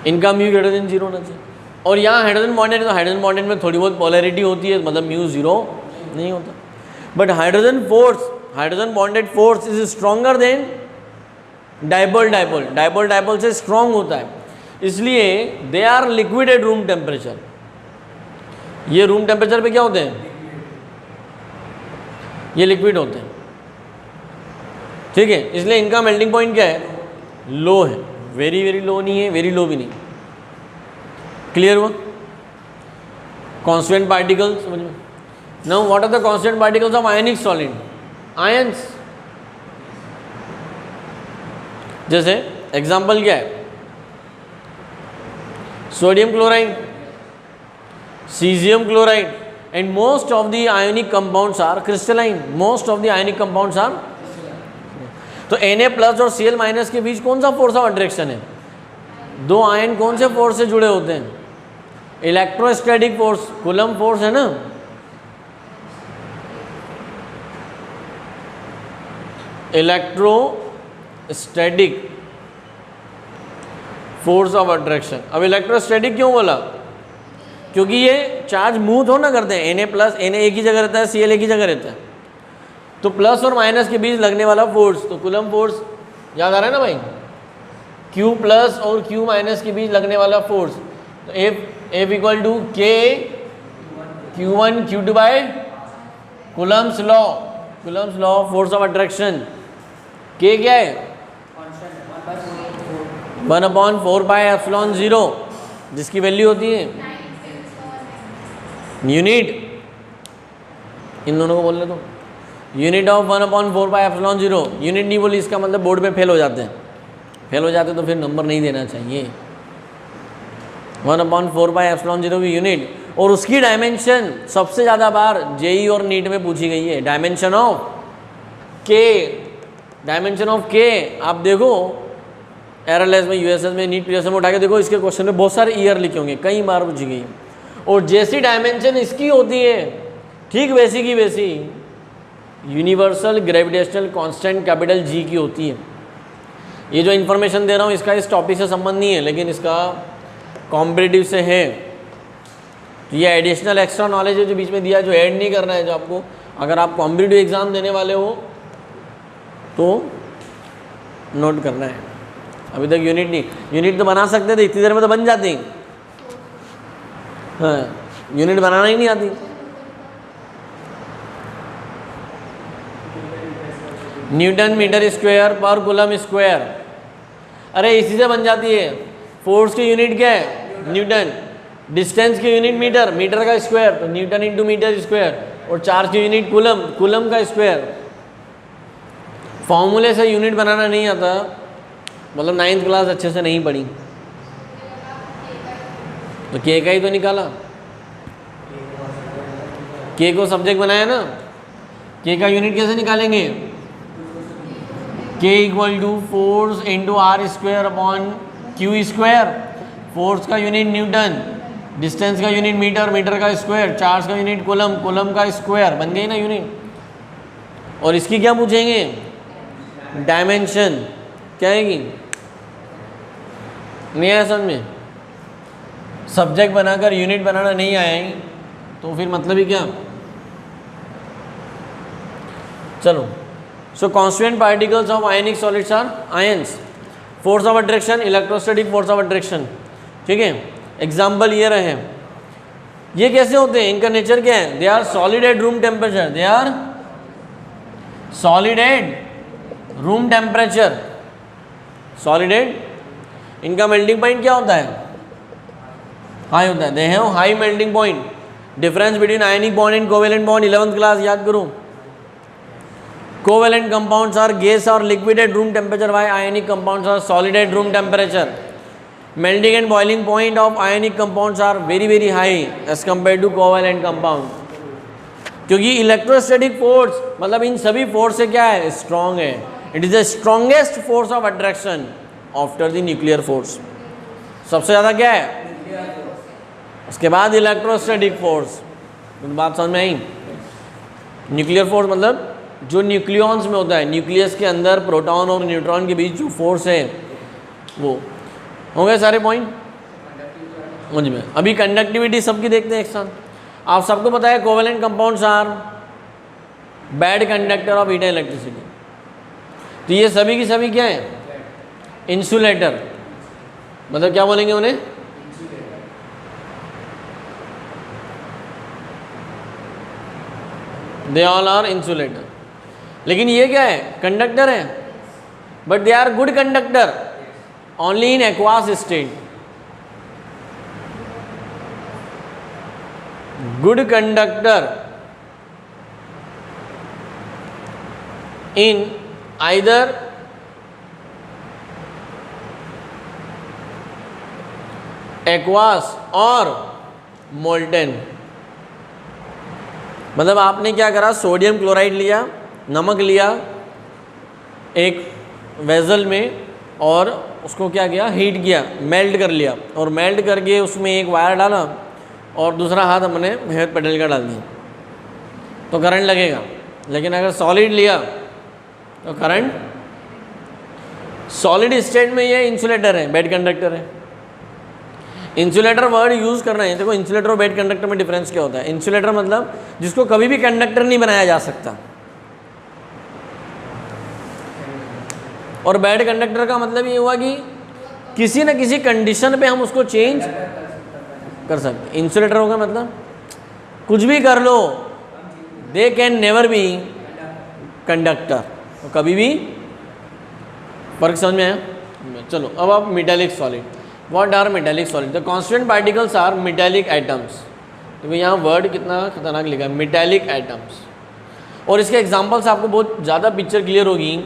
इनका म्यू ग्रेटर देन 0 होना चाहिए। और यहाँ हाइड्रोजन बॉन्डेड है तो हाइड्रोजन बॉन्डेड में थोड़ी बहुत पोलैरिटी होती है, मतलब म्यू 0 नहीं होता। But hydrogen bonded force is stronger than dipole dipole, dipole dipole से स्ट्रॉन्ग होता है, इसलिए they are liquid at room temperature. ये रूम टेम्परेचर पे क्या होते हैं? ये लिक्विड होते हैं, ठीक है। इसलिए इनका मेल्टिंग पॉइंट क्या है? लो है, वेरी वेरी लो नहीं है, वेरी लो भी नहीं। क्लियर हुआ? कांस्टेंट पार्टिकल्स समझ में। Now what are the constant particles of ionic solid? Ions. जैसे एग्जांपल क्या है? Sodium chloride, caesium chloride, and most of the ionic compounds are crystalline. Most of the ionic compounds are. तो Na+ और Cl- के बीच कौन सा force of attraction है? दो आयन कौन से फोर्स से जुड़े होते हैं? इलेक्ट्रोस्टैटिक फोर्स, कूलम फोर्स है ना। Electrostatic force of attraction. अब इलेक्ट्रोस्टैटिक क्यों बोला? क्योंकि ये चार्ज मूव थोड़ा ना करते हैं। Na+ एक ही जगह रहता है, Cl एक ही जगह रहता है, तो प्लस और माइनस के बीच लगने वाला फोर्स, तो कूलम फोर्स याद आ रहा है ना भाई? Q+ और Q- के बीच लगने वाला फोर्स, तो F = K Q1 Q2 by Coulomb's law. Coulomb's law force of attraction. K क्या है? 1/4πε0, जिसकी वैल्यू होती है यूनिट, इन दोनों को बोल ले तो यूनिट ऑफ 1/4πε0। यूनिट नहीं बोली, इसका मतलब बोर्ड पे फेल हो जाते हैं। फेल हो जाते तो फिर नंबर नहीं देना चाहिए। 1/4πε0 की यूनिट, और उसकी डायमेंशन सबसे ज़्यादा बार जेई और नीट में पूछी गई है। डायमेंशन ऑफ के, डायमेंशन ऑफ के आप देखो एरएलएस में, यूएसएस में, नीट प्रीवियस में उठा के देखो, इसके क्वेश्चन में बहुत सारे ईयर लिखे होंगे, कई बार पूछी गई। और जैसी डायमेंशन इसकी होती है, ठीक वैसी की वैसी universal gravitational constant capital G की होती है। ये जो इन्फॉर्मेशन दे रहा हूँ इसका इस टॉपिक से संबंध नहीं है, लेकिन इसका कॉम्पिटिटिव से है। तो ये एडिशनल एक्स्ट्रा नॉलेज है जो बीच में दिया है, जो ऐड नहीं करना है, जो आपको अगर आप कॉम्पिटिटिव एग्ज़ाम देने वाले हो तो नोट करना है। अभी तक यूनिट नहीं, यूनिट तो बना सकते थे, इतनी देर में तो बन जाती। हाँ, यूनिट बनाना ही नहीं आती। न्यूटन मीटर स्क्वायर पर कूलम स्क्वायर, अरे इसी से बन जाती है। फोर्स की यूनिट क्या है? न्यूटन। डिस्टेंस की यूनिट मीटर, मीटर का स्क्वायर तो न्यूटन इंटू मीटर स्क्वायर, और चार्ज की यूनिट कूलम, कूलम का स्क्वायर। फॉर्मूले से यूनिट बनाना नहीं आता, मतलब 9th क्लास अच्छे से नहीं पढ़ी तो के का ही तो निकाला। के को सब्जेक्ट बनाया ना, के का यूनिट कैसे निकालेंगे? के = फोर्स इंटू r²/q²। फोर्स का यूनिट न्यूटन, डिस्टेंस का यूनिट मीटर, मीटर का स्क्वायर, चार्ज का यूनिट कूलम, कूलम का स्क्वायर। बन गई ना यूनिट। और इसकी क्या पूछेंगे? डायमेंशन। क्या आएगी? नहीं आया समझ में? सब्जेक्ट बनाकर यूनिट बनाना नहीं आए तो फिर मतलब ही क्या? चलो, so constant particles of ionic solids are ions. Force of attraction, electrostatic force of attraction, ठीक है। एग्जाम्पल ये रहे। ये कैसे होते हैं? इनका नेचर क्या है? They are solid at room temperature, they are solid at room temperature, solid at. इनका मेल्टिंग पॉइंट क्या होता है? हाई होता है। They have high melting point. Difference between ionic bond and covalent bond 11th class याद करो। Covalent compounds are gas और liquid at room temperature, why ionic compounds are solid at room temperature. Melting and boiling point of ionic compounds are very very high as compare to covalent compound, क्योंकि electrostatic force मतलब इन सभी force से क्या है? Strong है। It is the strongest force of attraction after the nuclear force. सबसे ज़्यादा क्या है? उसके बाद इलेक्ट्रोस्टैटिक फोर्स। बात समझ में आई? न्यूक्लियर फोर्स मतलब जो न्यूक्लियॉन्स में होता है, न्यूक्लियस के अंदर प्रोटॉन और न्यूट्रॉन के बीच जो फोर्स है वो। हो गए सारे पॉइंट? मुझ में अभी कंडक्टिविटी सबकी देखते हैं एक साथ। आप सबको पता है covalent compounds are bad conductor of heat and electricity. तो ये सभी की सभी क्या है? इंसुलेटर। मतलब क्या बोलेंगे उन्हें? They all are insulator. लेकिन ये क्या है? कंडक्टर है, but they are good conductor only in aqueous state. Good conductor in either aqueous or molten। मतलब आपने क्या करा? सोडियम क्लोराइड लिया, नमक लिया एक वेजल में और उसको क्या किया? हीट किया, मेल्ट कर लिया, और मेल्ट करके उसमें एक वायर डाला और दूसरा हाथ हमने हेयर पेडल का डाल दिया, तो करंट लगेगा। लेकिन अगर सॉलिड लिया तो करंट, सॉलिड स्टेट में ये इंसुलेटर है, बेड कंडक्टर है। इंसुलेटर वर्ड यूज़ कर रहे हैं। देखो इंसुलेटर और बेड कंडक्टर में डिफरेंस क्या होता है? इंसुलेटर मतलब जिसको कभी भी कंडक्टर नहीं बनाया जा सकता, और बेड कंडक्टर का मतलब ये हुआ कि किसी न किसी कंडीशन पे हम उसको चेंज कर सकते। इंसुलेटर होगा मतलब कुछ भी कर लो, they can never be conductor, तो कभी भी। फर्क समझ में आया? चलो अब आप metallic solid. What are metallic solid? The constant particles are metallic atoms. देखो यहाँ वर्ड कितना खतरनाक लिखा है, मेटालिक एटम्स। और इसके एग्जांपल्स आपको बहुत ज़्यादा पिक्चर क्लियर होगी।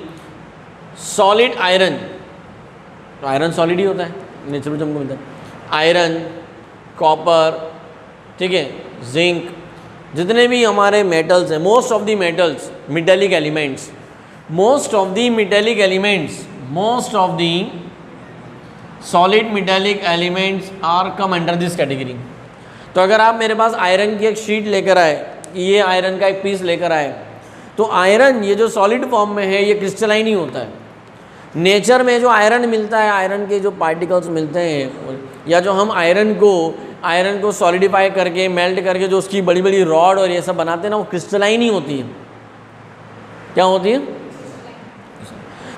सॉलिड आयरन, तो आयरन सॉलिड ही होता है, नेचुरल हमको मिलता है। आयरन, कॉपर, ठीक है, जिंक, जितने भी हमारे मेटल्स हैं, most of the metals metallic elements, most of the metallic elements, most of the solid metallic elements are come under this category. तो अगर आप मेरे पास आयरन की एक शीट लेकर आए, ये आयरन का एक पीस लेकर आए, तो आयरन ये जो सॉलिड फॉर्म में है ये क्रिस्टलाइन ही होता है। नेचर में जो आयरन मिलता है, आयरन के जो पार्टिकल्स मिलते हैं, या जो हम आयरन को सॉलिडिफाई करके मेल्ट करके जो उसकी बड़ी बड़ी रॉड और ये सब बनाते हैं ना, वो क्रिस्टलाइन ही होती है। क्या होती है?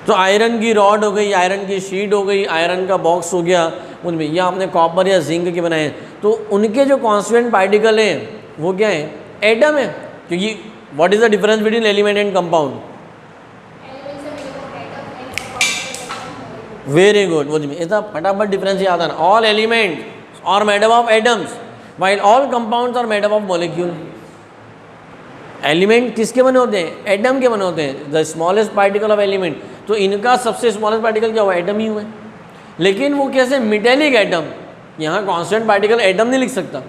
तो आयरन की रॉड हो गई, आयरन की शीट हो गई, आयरन का बॉक्स हो गया, उनमें या आपने कॉपर या जिंक के बनाए, तो उनके जो कॉन्स्टिट्यूएंट पार्टिकल हैं वो क्या है? एटम है। क्योंकि what is the difference between element and compound? Very good, मुझ में इतना फटाफट डिफरेंस याद आना। All element are made up of atoms while all compounds are made up of molecule. Element किसके बने होते हैं? एटम के बने होते हैं, the smallest particle of element. तो इनका सबसे स्मॉलेस्ट पार्टिकल क्या हुआ? एटम ही हुआ। लेकिन वो कैसे? Metallic atom. यहाँ कांस्टेंट पार्टिकल एटम नहीं लिख सकता,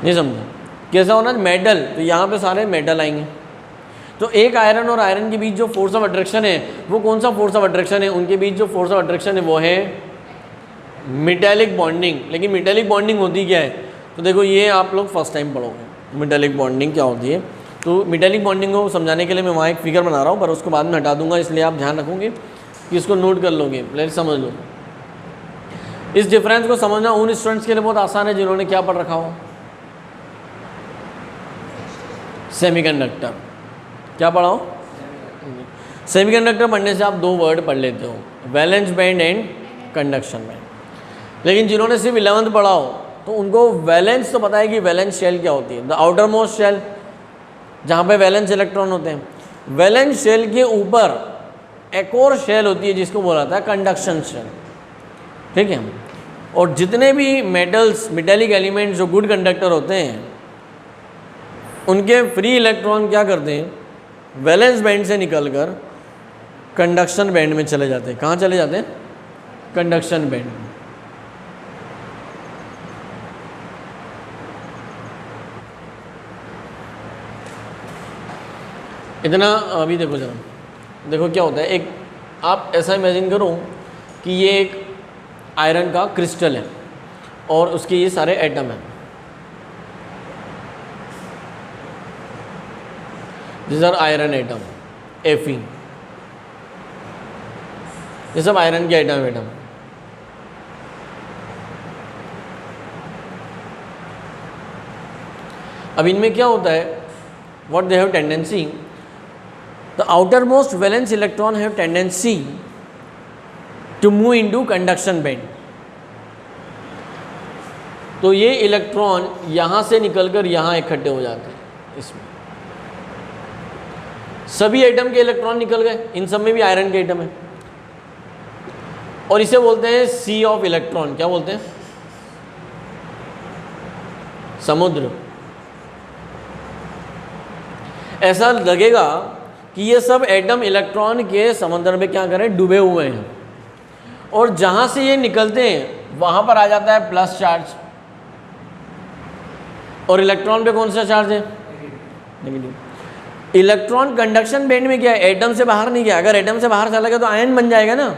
नहीं समझा? कैसा होना? मेटल, तो यहाँ पे सारे मेटल आएंगे। तो एक आयरन और आयरन के बीच जो फोर्स ऑफ अट्रैक्शन है, वो कौन सा फोर्स ऑफ अट्रैक्शन है? उनके बीच जो फोर्स ऑफ अट्रैक्शन है वो है मेटेलिक बॉन्डिंग। लेकिन मेटेलिक बॉन्डिंग होती क्या है? तो देखो ये आप लोग फर्स्ट टाइम पढ़ोगे मेटेलिक बॉन्डिंग क्या होती है। तो मेटेलिक बॉन्डिंग को समझाने के लिए मैं वहाँ एक फिगर बना रहा हूँ, पर उसको बाद में हटा दूंगा, इसलिए आप ध्यान रखोगे कि इसको नोट कर लोगे, पहले समझ लो। इस डिफरेंस को समझना उन स्टूडेंट्स के लिए बहुत आसान है जिन्होंने क्या पढ़ रखा हो? सेमीकंडक्टर। क्या पढ़ाओ? सेमीकंडक्टर पढ़ने से आप दो वर्ड पढ़ लेते हो, valence band and conduction band. लेकिन जिन्होंने सिर्फ 11th पढ़ा हो तो उनको वैलेंस तो पता है कि वैलेंस शेल क्या होती है, द आउटर मोस्ट शेल, जहाँ पे वैलेंस इलेक्ट्रॉन होते हैं। वैलेंस शेल के ऊपर एक और शेल होती है जिसको बोला जाता है कंडक्शन शेल, ठीक है। और जितने भी मेटल्स, मेटेलिक एलिमेंट्स जो गुड कंडक्टर होते हैं, उनके फ्री इलेक्ट्रॉन क्या करते हैं? वैलेंस बैंड से निकलकर कंडक्शन बैंड में चले जाते हैं। कहाँ चले जाते हैं? कंडक्शन बैंड में। इतना अभी देखो जरा, देखो क्या होता है। एक आप ऐसा इमेजिन करो कि ये एक आयरन का क्रिस्टल है और उसके ये सारे एटम हैं। This are iron atom, Fe, ये सब आयरन के एटम। अब इनमें क्या होता है, what they have tendency, the outermost valence electron have tendency to move into conduction band. तो ये इलेक्ट्रॉन यहाँ से निकलकर यहाँ इकट्ठे हो जाते हैं। इसमें सभी एटम के इलेक्ट्रॉन निकल गए, इन सब में भी आयरन के एटम है, और इसे बोलते हैं सी ऑफ इलेक्ट्रॉन। क्या बोलते हैं? समुद्र। ऐसा लगेगा कि ये सब एटम इलेक्ट्रॉन के समुद्र में क्या करें, डूबे हुए हैं, और जहां से ये निकलते हैं वहां पर आ जाता है प्लस चार्ज, और इलेक्ट्रॉन पे कौन सा चार्ज है? नेगेटिव। इलेक्ट्रॉन कंडक्शन बैंड में क्या है? एटम से बाहर नहीं गया। अगर एटम से बाहर चला गया तो आयन बन जाएगा ना।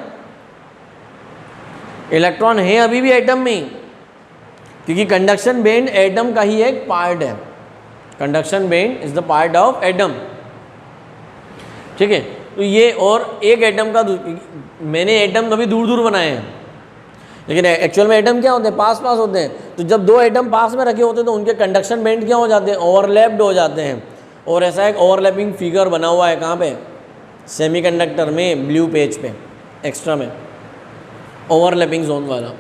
इलेक्ट्रॉन है अभी भी एटम में, क्योंकि कंडक्शन बैंड एटम का ही एक पार्ट है। Conduction band is the part of atom, ठीक है। तो ये और एक एटम का, मैंने एटम कभी दूर दूर बनाए हैं, लेकिन एक्चुअल में एटम क्या होते हैं? पास पास होते हैं। तो जब दो एटम पास में रखे होते हैं तो उनके कंडक्शन बैंड क्या हो जाते हैं? ओवरलैप्ड हो जाते हैं। और ऐसा एक ओवरलैपिंग फिगर बना हुआ है, कहाँ पे? सेमीकंडक्टर में, ब्लू पेज पे एक्स्ट्रा में, ओवरलैपिंग जोन वाला,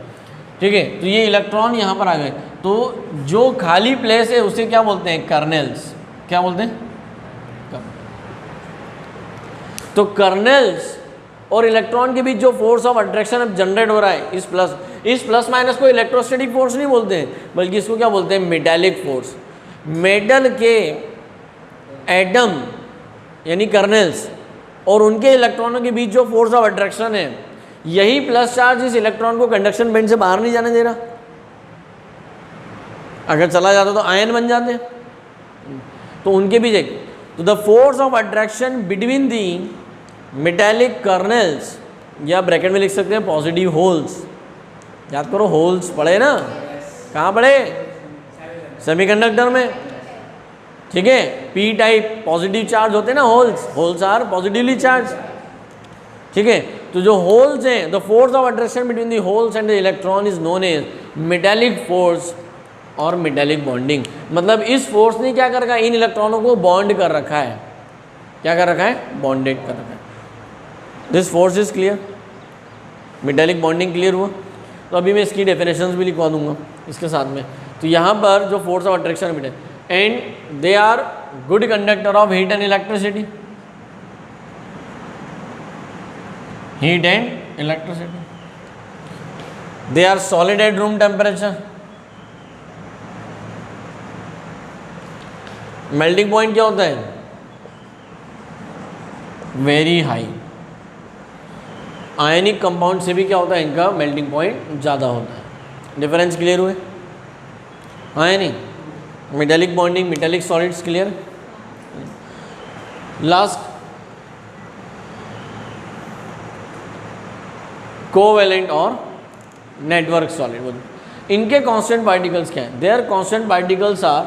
ठीक है। तो ये इलेक्ट्रॉन यहाँ पर आ गए, तो जो खाली प्लेस है उसे क्या बोलते हैं? कर्नेल्स। क्या बोलते हैं? तो कर्नेल्स और इलेक्ट्रॉन के बीच जो फोर्स ऑफ अट्रैक्शन अब जनरेट हो रहा है, इस प्लस माइनस को इलेक्ट्रोस्टैटिक फोर्स नहीं बोलते हैं, बल्कि इसको क्या बोलते हैं? Metallic force. मेटल के एटम यानी कर्नेल्स और उनके इलेक्ट्रॉनों के बीच जो फोर्स ऑफ अट्रैक्शन है, यही प्लस चार्ज इस इलेक्ट्रॉन को कंडक्शन बैंड से बाहर नहीं जाने दे रहा। अगर चला जाता तो आयन बन जाते। तो उनके बीच एक, तो the force of attraction between the metallic kernels, या ब्रैकेट में लिख सकते हैं पॉजिटिव होल्स। याद करो, होल्स पढ़े ना? कहाँ पढ़े? सेमीकंडक्टर में, ठीक है। पी टाइप पॉजिटिव चार्ज होते हैं ना, होल्स आर पॉजिटिवली चार्ज, ठीक है। तो जो होल्स हैं, the force of attraction between the holes and the electron is known as metallic force और मेटालिक बॉन्डिंग। मतलब इस फोर्स ने क्या कर रखा है? इन इलेक्ट्रॉनों को बॉन्ड कर रखा है। क्या कर रखा है? बॉन्डेड कर रखा है। This force is clear? Metallic bonding clear हुआ? तो अभी मैं इसकी डेफिनेशंस भी लिखवा दूंगा इसके साथ में। तो यहाँ पर जो फोर्स ऑफ अट्रैक्शन है, and they are good conductor of heat and electricity. Heat and electricity, they are solid at room temperature. Melting point क्या होता है? Very high. आयनिक कंपाउंड से भी क्या होता है? इनका मेल्टिंग पॉइंट ज़्यादा होता है। डिफरेंस क्लियर हुए? हाँ या नहीं? Metallic bonding, metallic solids clear. Last, covalent और नेटवर्क सॉलिड। इनके कांस्टेंट पार्टिकल्स क्या हैं? Their constant particles are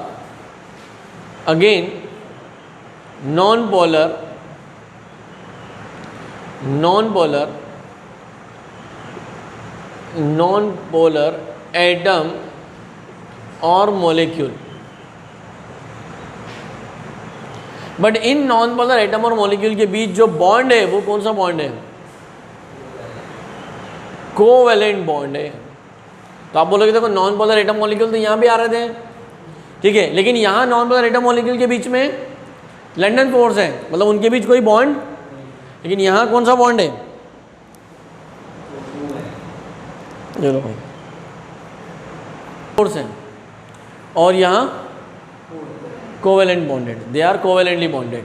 again non polar atom और मॉलिक्यूल। बट इन नॉन पोलर एटम और मॉलिक्यूल के बीच जो बॉन्ड है वो कौन सा बॉन्ड है? कोवेलेंट बॉन्ड है। तो आप बोलोगे देखो नॉन पोलर एटम मॉलिक्यूल तो यहाँ भी आ रहे थे, ठीक है, लेकिन यहाँ नॉन पोलर एटम मॉलिक्यूल के बीच में लंडन फोर्स है, मतलब उनके बीच कोई बॉन्ड, लेकिन यहाँ कौन सा बॉन्ड है? फोर्स है, और यहाँ covalent bonded, they are covalently bonded.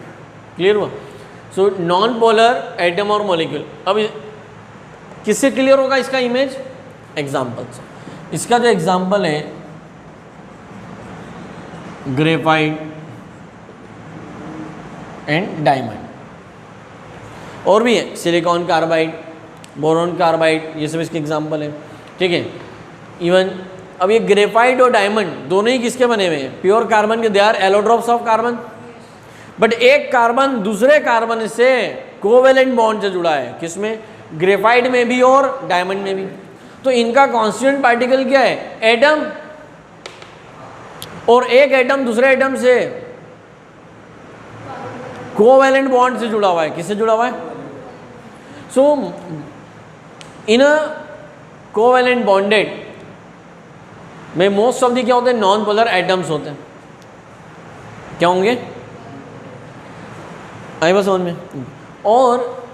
Clear हुआ? सो नॉन पोलर एटम और मॉलिक्यूल। अब किससे क्लियर होगा इसका इमेज? एग्जाम्पल से। इसका जो एग्जाम्पल है ग्रेफाइट एंड डायमंड, और भी है सिलिकॉन कार्बाइड, बोरॉन कार्बाइड, ये सब इसके एग्जाम्पल है, ठीक है। इवन अब ये ग्रेफाइट और डायमंड दोनों ही किसके बने हुए हैं? प्योर कार्बन के। They are allotropes of carbon, but एक कार्बन दूसरे कार्बन से कोवेलेंट बॉन्ड से जुड़ा है। किसमें? ग्रेफाइट में भी और डायमंड में भी। तो इनका कॉन्स्टिट्यूएंट पार्टिकल क्या है? एटम। और एक एटम दूसरे एटम से कोवैलेंट बॉन्ड से जुड़ा हुआ है। किससे जुड़ा हुआ है? सो इन अ कोवैलेंट बॉन्डेड में मोस्ट ऑफ दी क्या होते हैं? नॉन पोलर एटम्स होते हैं। क्या होंगे? आई बस समझ में। और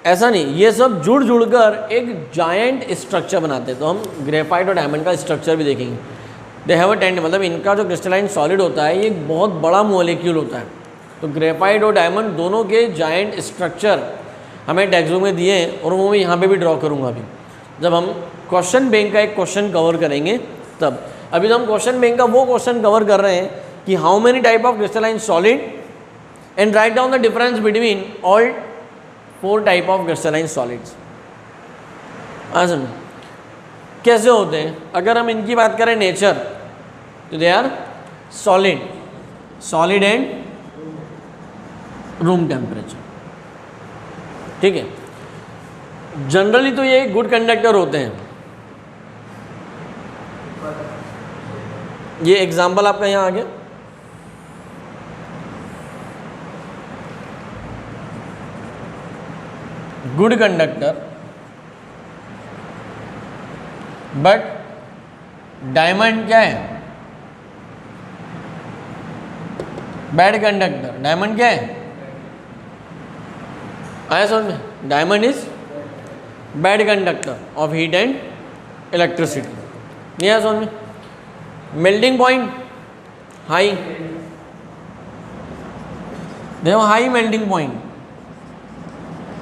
ऐसा नहीं, ये सब जुड़ जुड़कर एक जायंट स्ट्रक्चर बनाते हैं। तो हम ग्रेफाइट और डायमंड का स्ट्रक्चर भी देखेंगे। दे हैव अ टेंट, मतलब इनका जो क्रिस्टलाइन सॉलिड होता है ये एक बहुत बड़ा मॉलिक्यूल होता है। तो ग्रेफाइट और डायमंड दोनों के जायंट स्ट्रक्चर हमें टेक्स्ट बुक में दिए हैं और वो मैं यहाँ पे भी ड्रॉ करूँगा अभी, जब हम क्वेश्चन बैंक का एक क्वेश्चन कवर करेंगे तब। अभी तो हम क्वेश्चन बैंक का वो क्वेश्चन कवर कर रहे हैं कि how many type of crystalline solid and right down the difference between all 4 type of crystalline solids. समझ कैसे होते हैं? अगर हम इनकी बात करें नेचर, तो they are solid and room temperature. ठीक है, जनरली तो ये गुड कंडक्टर होते हैं। ये एग्जाम्पल आपका यहाँ आ गया। गुड कंडक्टर बट डायमंड क्या है? Bad conductor. डायमंड क्या है? आया समझ में? Diamond is bad conductor of heat and electricity. नहीं आया समझ में? मेल्टिंग पॉइंट हाई, देखो high melting point,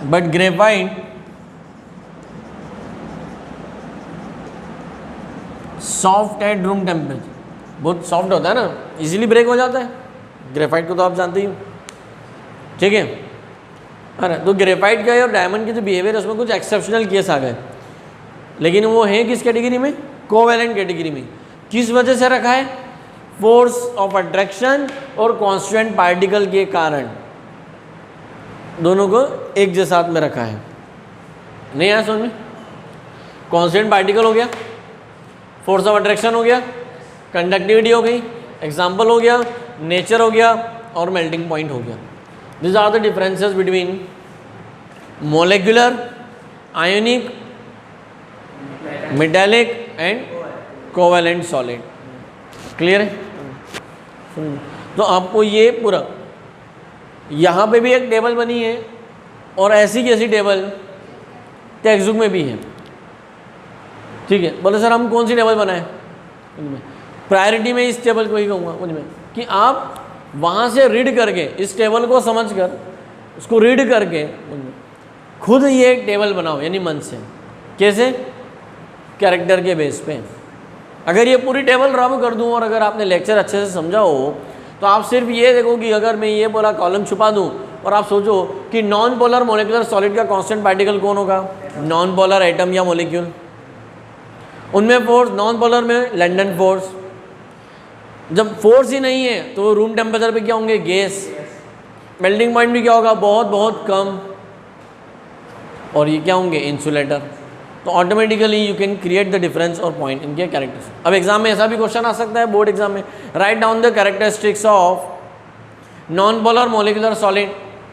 but graphite soft eight room temperature. बहुत सॉफ्ट होता है ना, इजीली ब्रेक हो जाता है। ग्रेफाइट को तो आप जानते ही हो। ठीक है, अरे तो ग्रेफाइट का और डायमंड के जो बिहेवियर है उसमें कुछ एक्सेप्शनल केस आ गए, लेकिन वो है किस कैटेगरी में? कोवैलेंट कैटेगरी में। किस वजह से रखा है? फोर्स ऑफ अट्रैक्शन और कांस्टेंट पार्टिकल के कारण दोनों को एक जैसे साथ में रखा है। नहीं आया समझ में? कांस्टेंट पार्टिकल हो गया, फोर्स ऑफ अट्रैक्शन हो गया, कंडक्टिविटी हो गई, एग्जाम्पल हो गया, नेचर हो गया और मेल्टिंग पॉइंट हो गया। These are the differences between molecular, ionic, metallic and covalent solid. Clear है? तो आपको ये पूरा यहाँ पे भी एक टेबल बनी है और ऐसी की ऐसी टेबल टेक्स्ट बुक में भी है। ठीक है, बोले सर हम कौन सी टेबल बनाएं? प्रायोरिटी में इस टेबल को ही कहूँगा मुझ में कि आप वहाँ से रीड करके इस टेबल को समझकर उसको रीड करके खुद ये एक टेबल बनाओ, यानी मन से। कैसे? कैरेक्टर के बेस पे। अगर ये पूरी टेबल रब कर दूँ और अगर आपने लेक्चर अच्छे से समझा हो तो आप सिर्फ ये देखो कि अगर मैं ये बोला कॉलम छुपा दूँ और आप सोचो कि नॉन पोलर मोलिकुलर सॉलिड का कांस्टेंट पार्टिकल कौन होगा? नॉन पोलर एटम या मोलिक्यूल। उनमें फोर्स, नॉन पोलर में लंडन फोर्स। जब फोर्स ही नहीं है तो रूम टेम्परेचर पे क्या होंगे? गैस। मेल्टिंग पॉइंट भी क्या होगा? बहुत बहुत कम। और ये क्या होंगे? इंसुलेटर। तो automatically you can create the difference और पॉइंट इनके कैरेक्टर्स। अब एग्जाम में ऐसा भी क्वेश्चन आ सकता है, बोर्ड एग्जाम में, write down the characteristics of non polar molecular solid.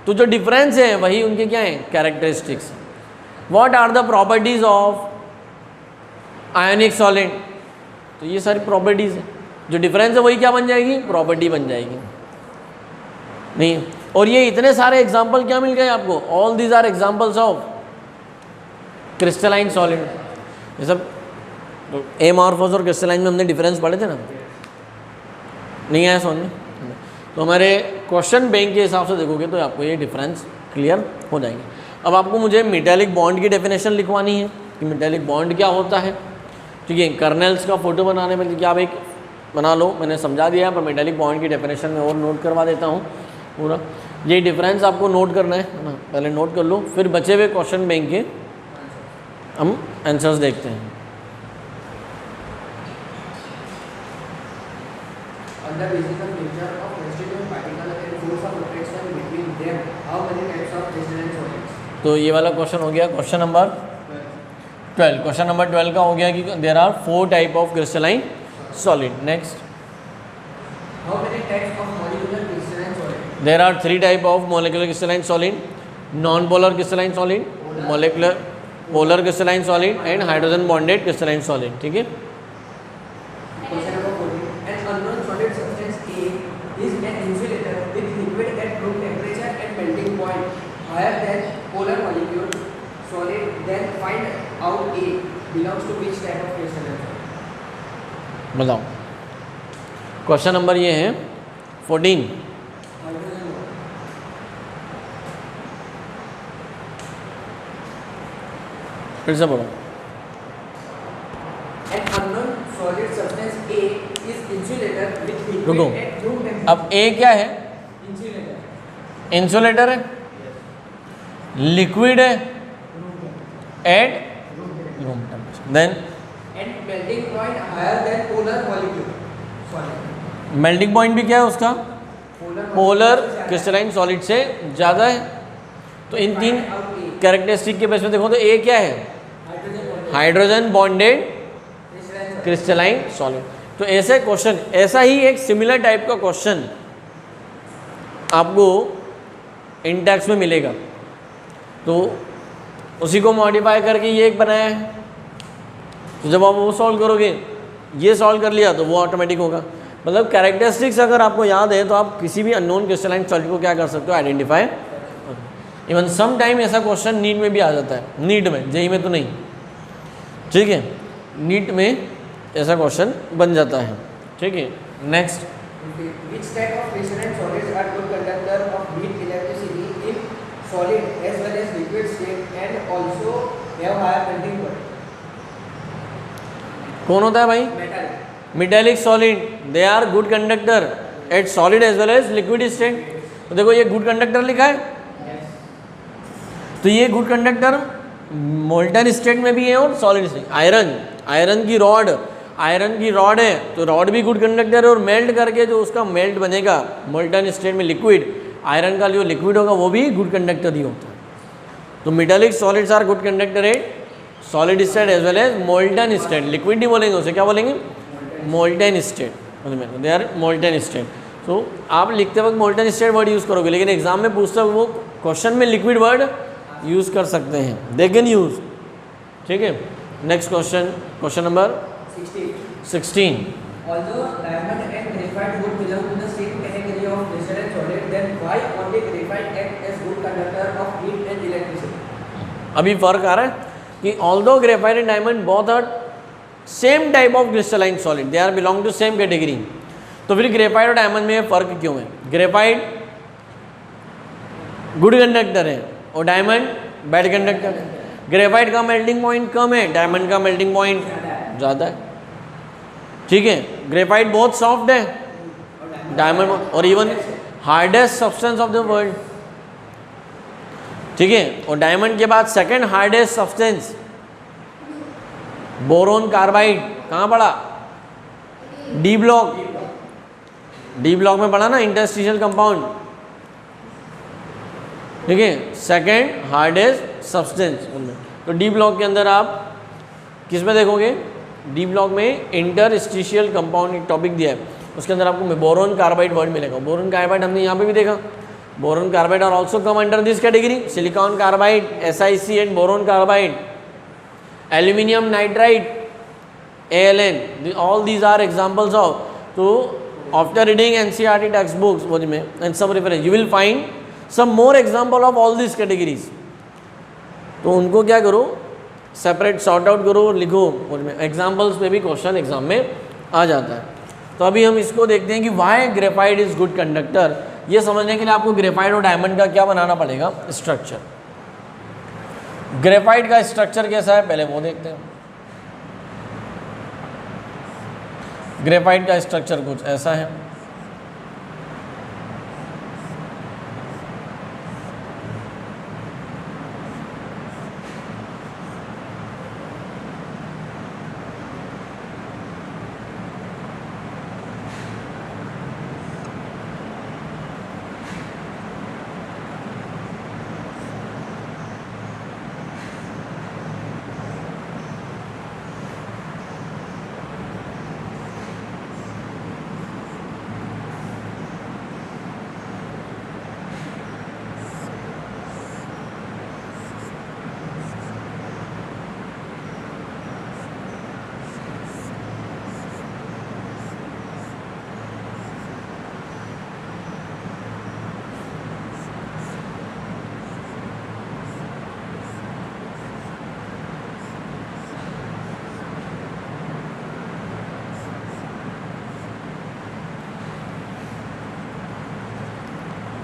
तो जो डिफरेंस है वही उनके क्या है? Characteristics. What are the properties of ionic solid? तो ये सारी प्रॉपर्टीज है। जो डिफरेंस है वही क्या बन जाएगी? प्रॉपर्टी बन जाएगी। नहीं, और ये इतने सारे एग्जाम्पल क्या मिल गए आपको? All these are examples of crystalline solid. ये सब एमॉर्फस और क्रिस्टलाइन में हमने डिफरेंस पढ़े थे ना, नहीं आया समझ में? तो हमारे क्वेश्चन बैंक के हिसाब से देखोगे तो आपको ये डिफरेंस क्लियर हो जाएंगे। अब आपको मुझे मेटालिक बॉन्ड की डेफिनेशन लिखवानी है कि मेटालिक बॉन्ड क्या होता है। ठीक है, कर्नल्स का फोटो बनाने में क्या आप एक बना लो, मैंने समझा दिया, पर मेटालिक बॉन्ड की डेफिनेशन में और नोट करवा देता हूँ पूरा। ये डिफरेंस आपको नोट करना है ना, पहले नोट कर लो, फिर बचे हुए क्वेश्चन बैंक के हम आंसर्स देखते हैं। तो ये वाला क्वेश्चन हो गया क्वेश्चन नंबर 12। क्वेश्चन नंबर 12 का हो गया कि there are 4 type of crystalline solid. Next there are 3 type of molecular crystalline solid, non polar crystalline solid, molecular polar crystalline solid and hydrogen bonded crystalline solid. ठीक है. Question number 14. An unknown solid substance A is an insulator with liquid at room temperature and melting point higher than polar molecule solid. Then find out A belongs to which type of crystalline solid? बताओ. Question number ये है 14. Hydrogen bond. फिर से बोलो. An unknown solid substance A is insulator with रुको. liquid at room temperature. अब ए क्या है? Insulator. इंसुलेटर है, लिक्विड है, at room temperature. Then And melting point higher than polar molecule solid. Melting point भी क्या है उसका? पोलर क्रिस्टलाइन सॉलिड से ज़्यादा है. तो इन तीन कैरेक्टरिस्टिक के बेस में देखो तो ए क्या है? Hydrogen bonded crystalline solid. तो ऐसे क्वेश्चन, ऐसा ही एक सिमिलर टाइप का क्वेश्चन आपको इंटेक्स में मिलेगा. तो उसी को मॉडिफाई करके ये एक बनाया है. तो जब आप वो सॉल्व करोगे, ये सॉल्व कर लिया तो वो ऑटोमेटिक होगा. मतलब कैरेक्टरिस्टिक्स अगर आपको याद है तो आप किसी भी अननोन क्रिस्टलाइन सॉलिड को क्या कर सकते हो? आइडेंटिफाई. इवन सम टाइम ऐसा क्वेश्चन नीट में भी आ जाता है. नीट में, जेई में तो नहीं. ठीक है, नीट में ऐसा क्वेश्चन बन जाता है. ठीक है. Next. Which type of crystalline solids are good conductor of heat electricity in solid as well as liquid state and also have higher melting point? कौन होता है भाई? Metal. Metallic solid. They are good conductor at solid as well as liquid state. तो देखो ये good conductor लिखा है. तो ये गुड कंडक्टर मोल्टन स्टेट में भी है और सॉलिड स्टेट. आयरन की रॉड है तो रॉड भी गुड कंडक्टर है, और मेल्ट करके जो उसका मेल्ट बनेगा मोल्टन स्टेट में लिक्विड, आयरन का जो लिक्विड होगा वो भी गुड कंडक्टर ही होता है. तो metallic solids are good conductor at solid state as well as molten state. Liquid नहीं बोलेंगे उसे, क्या बोलेंगे? Molten state. They are molten state. तो आप लिखते वक्त मोल्टन स्टेट वर्ड यूज़ करोगे, लेकिन एग्जाम में पूछते वक्त वो क्वेश्चन में लिक्विड वर्ड यूज़ कर सकते हैं. They can use. ठीक है. Next question, question number 16. Although diamond and graphite would belong to the same category of crystalline solid, then why only graphite act as good conductor of heat and electricity? अभी फर्क आ रहा है कि although graphite and diamond both are same type of crystalline solid, they are belong to same category. तो फिर graphite और diamond में फ़र्क क्यों है? ग्रेफाइट गुड कंडक्टर है और डायमंड बैड कंडक्टर है. ग्रेफाइट का मेल्टिंग पॉइंट कम है, डायमंड का मेल्टिंग पॉइंट ज़्यादा है. ठीक है. ग्रेफाइट बहुत सॉफ्ट है, डायमंड और even hardest substance of the world. ठीक है. और डायमंड के बाद second hardest substance boron carbide कहाँ पड़ा? D block. डी ब्लॉक में पड़ा ना, इंटरस्टिशियल कंपाउंड. ठीक है. सेकंड हार्डेस्ट सब्सटेंस उनमें. तो डी ब्लॉक के अंदर आप किस में देखोगे? डी ब्लॉक में इंटरस्टिशियल कंपाउंड एक टॉपिक दिया है, उसके अंदर आपको बोरोन कार्बाइड वर्ड मिलेगा. बोरोन कार्बाइड हमने यहाँ पे भी देखा. Boron carbide are also come under this category. Silicon carbide, SiC and boron carbide, aluminium nitride, ALN, all these are examples of. So after reading NCERT textbooks में and some reference, you will find some more example of all these categories. तो उनको क्या करो? Separate sort out करो और लिखो. उनमें examples पे भी क्वेश्चन एग्जाम में आ जाता है. तो अभी हम इसको देखते हैं कि why graphite is good conductor. ये समझने के लिए आपको ग्रेफाइट और डायमंड का क्या बनाना पड़ेगा? स्ट्रक्चर. ग्रेफाइट का स्ट्रक्चर कैसा है पहले वो देखते हैं. ग्रेफाइट का स्ट्रक्चर कुछ ऐसा है.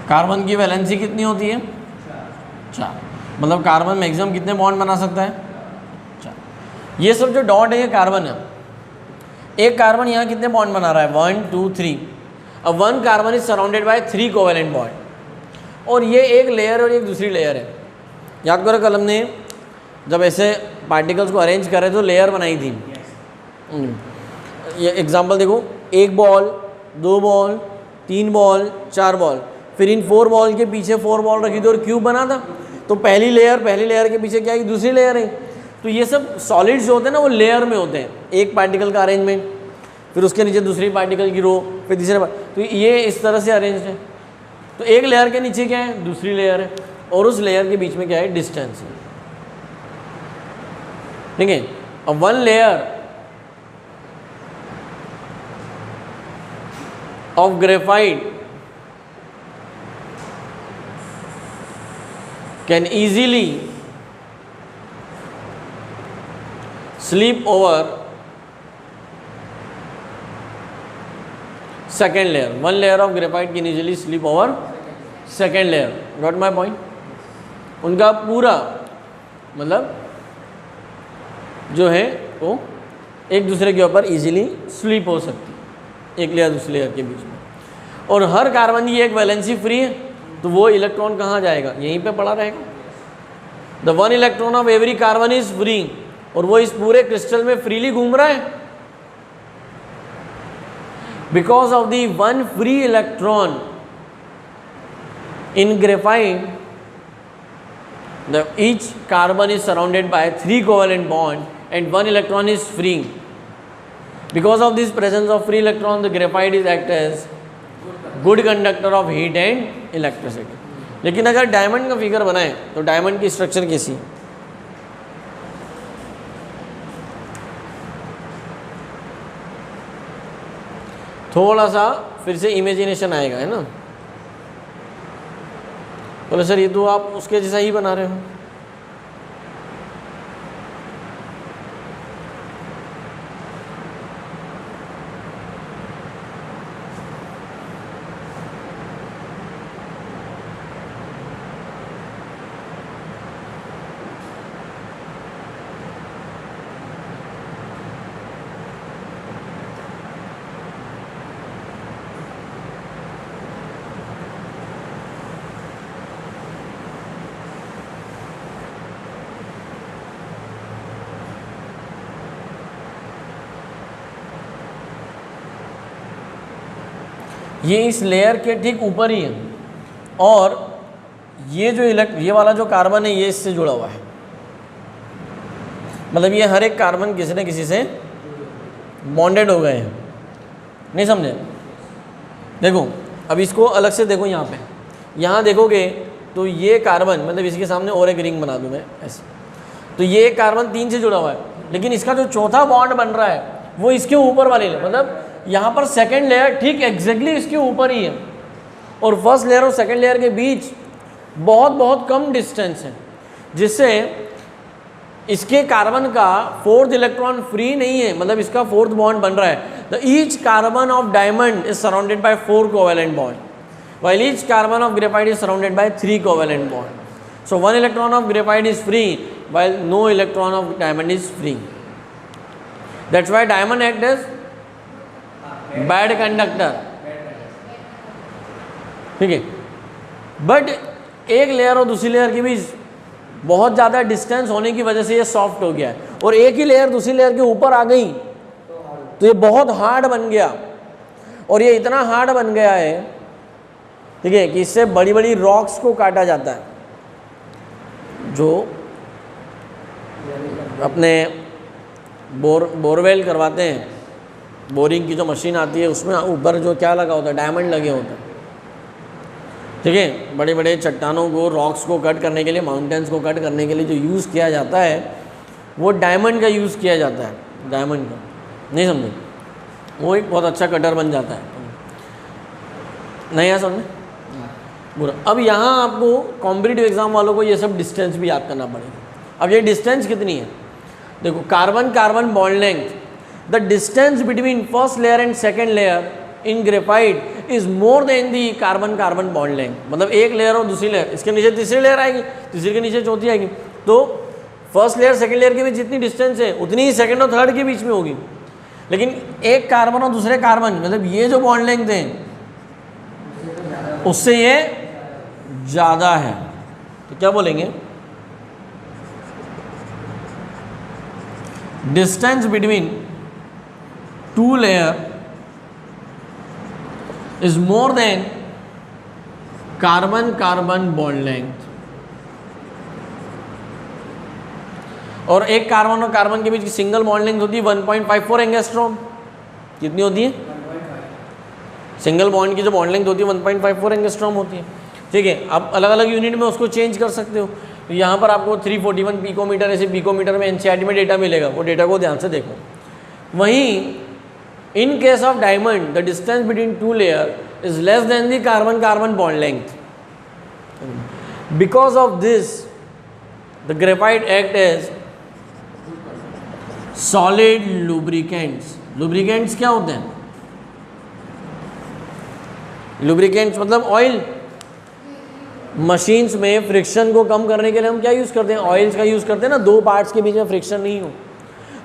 कार्बन की वैलेंसी कितनी होती है? 4। मतलब कार्बन मैक्सिमम कितने बॉन्ड बना सकता है? 4। ये सब जो डॉट है ये कार्बन है। एक कार्बन यहाँ कितने बॉन्ड बना रहा है? 1 2 3। अब 1 carbon is surrounded by 3 covalent bond, और ये एक लेयर और एक दूसरी लेयर है। याद करो कल हमने जब ऐसे पार्टिकल्स को अरेंज करे तो लेयर बनाई थी। ये एग्जांपल देखो, 1 बॉल, 2 बॉल, 3 बॉल, 4 बॉल, फिर इन 4 बॉल के पीछे 4 बॉल रखी थी और क्यूब बना था। तो पहली लेयर के पीछे क्या है? दूसरी लेयर है। तो ये सब सॉलिड्स जो होते हैं ना वो लेयर में होते हैं। एक पार्टिकल का अरेंजमेंट, फिर उसके नीचे दूसरी पार्टिकल की रो, फिर तीसरे तो ये इस तरह से अरेंज है। तो एक लेयर के नीचे क्या है? दूसरी लेयर है, और उस लेयर के बीच में क्या है? डिस्टेंस है। ठीक है। अब 1 layer of graphite can easily slip over second layer. 1 layer of graphite can easily slip over second layer. Got my point? उनका पूरा मतलब जो है वो एक दूसरे के ऊपर इजीली स्लिप हो सकती है, एक लेयर दूसरी लेयर के बीच में। और हर कार्बन की एक वैलेंसी फ्री है, तो वो इलेक्ट्रॉन कहाँ जाएगा? यहीं पे पड़ा रहेगा। The 1 electron of every carbon is free, और वो इस पूरे क्रिस्टल में फ्रीली घूम रहा है। Because of the 1 free electron in graphite, the each carbon is surrounded by 3 covalent bond and 1 electron is free. Because of this presence of free electron, the graphite is act as good conductor of heat and electricity. लेकिन अगर diamond का figure बनाए तो diamond की structure कैसी? थोड़ा सा फिर से इमेजिनेशन आएगा, है ना? बोले सर ये तो आप उसके जैसा ही बना रहे हो। ये इस लेयर के ठीक ऊपर ही है, और ये जो ये वाला जो कार्बन है ये इससे जुड़ा हुआ है। मतलब ये हर एक कार्बन किसी न किसी से बॉन्डेड हो गए हैं। नहीं समझे? देखो अब इसको अलग से देखो, यहाँ पे यहाँ देखोगे तो ये कार्बन, मतलब इसके सामने और एक रिंग बना दूँ मैं ऐसे, तो ये कार्बन 3 से जुड़ा हुआ है, लेकिन इसका जो चौथा बॉन्ड बन रहा है वो इसके ऊपर वाले, मतलब यहाँ पर सेकेंड लेयर ठीक एग्जैक्टली इसके ऊपर ही है, और फर्स्ट लेयर और सेकेंड लेयर के बीच बहुत बहुत कम डिस्टेंस है, जिससे इसके कार्बन का 4th इलेक्ट्रॉन फ्री नहीं है, मतलब इसका 4th बॉन्ड बन रहा है। The each carbon of diamond is surrounded bye 4 covalent bond, while each carbon of graphite is surrounded by 3 covalent bond. So 1 electron of graphite is free while no electron of diamond is free. That's why diamond act as bad conductor. ठीक है, but एक layer और दूसरी layer के बीच बहुत ज़्यादा distance होने की वजह से ये सॉफ्ट हो गया है, और एक ही लेयर दूसरी लेयर के ऊपर आ गई तो ये बहुत हार्ड बन गया, और ये इतना हार्ड बन गया है, ठीक है, कि इससे बड़ी बड़ी रॉक्स को काटा जाता है। जो अपने बोरवेल करवाते हैं, बोरिंग की जो मशीन आती है उसमें ऊपर जो क्या लगा होता है, डायमंड लगे होते हैं, ठीक है। बड़े बड़े चट्टानों को, रॉक्स को कट करने के लिए, माउंटेन्स को कट करने के लिए जो यूज़ किया जाता है वो डायमंड का यूज़ किया जाता है, डायमंड का। नहीं समझे? वो एक बहुत अच्छा कटर बन जाता है। नहीं है समझे? बुरा। अब यहाँ आपको कॉम्पिटिटिव एग्जाम वालों को ये सब डिस्टेंस भी याद करना पड़ेगा। अब ये डिस्टेंस कितनी है? देखो, carbon carbon bond length, the distance between first layer and second layer in graphite is more than the carbon carbon bond length, मतलब एक लेयर और दूसरी लेयर, इसके नीचे तीसरी लेयर आएगी, तीसरी के नीचे चौथी आएगी, तो फर्स्ट लेयर सेकंड लेयर के बीच जितनी डिस्टेंस है उतनी ही सेकंड और थर्ड के बीच में होगी। लेकिन एक कार्बन और दूसरे कार्बन मतलब ये जो बॉन्ड लेंथ है उससे ये ज़्यादा है, तो क्या बोलेंगे? Distance between two layer is more than carbon carbon bond length. और एक कार्बन और कार्बन के बीच की सिंगल बॉन्ड लेंथ होती है 1.54 एंगस्ट्रॉम। कितनी होती है? सिंगल बॉन्ड की जो बॉन्ड लेंथ होती है 1.54 एंगस्ट्रॉम होती है। ठीक है, आप अलग अलग यूनिट में उसको चेंज कर सकते हो। तो यहाँ पर आपको 341 पिकोमीटर ऐसे पिकोमीटर में एनसीईआरटी में डेटा मिलेगा, वो डेटा को ध्यान से देखो। वहीं in case of diamond the distance between two layer is less than the carbon carbon bond length. Because of this the graphite act as solid lubricants. lubricants क्या होते हैं? lubricants मतलब ऑयल। मशीन्स में फ्रिक्शन को कम करने के लिए हम क्या यूज़ करते हैं? ऑयल्स का यूज़ करते हैं ना, दो पार्ट्स के बीच में फ्रिक्शन नहीं हो।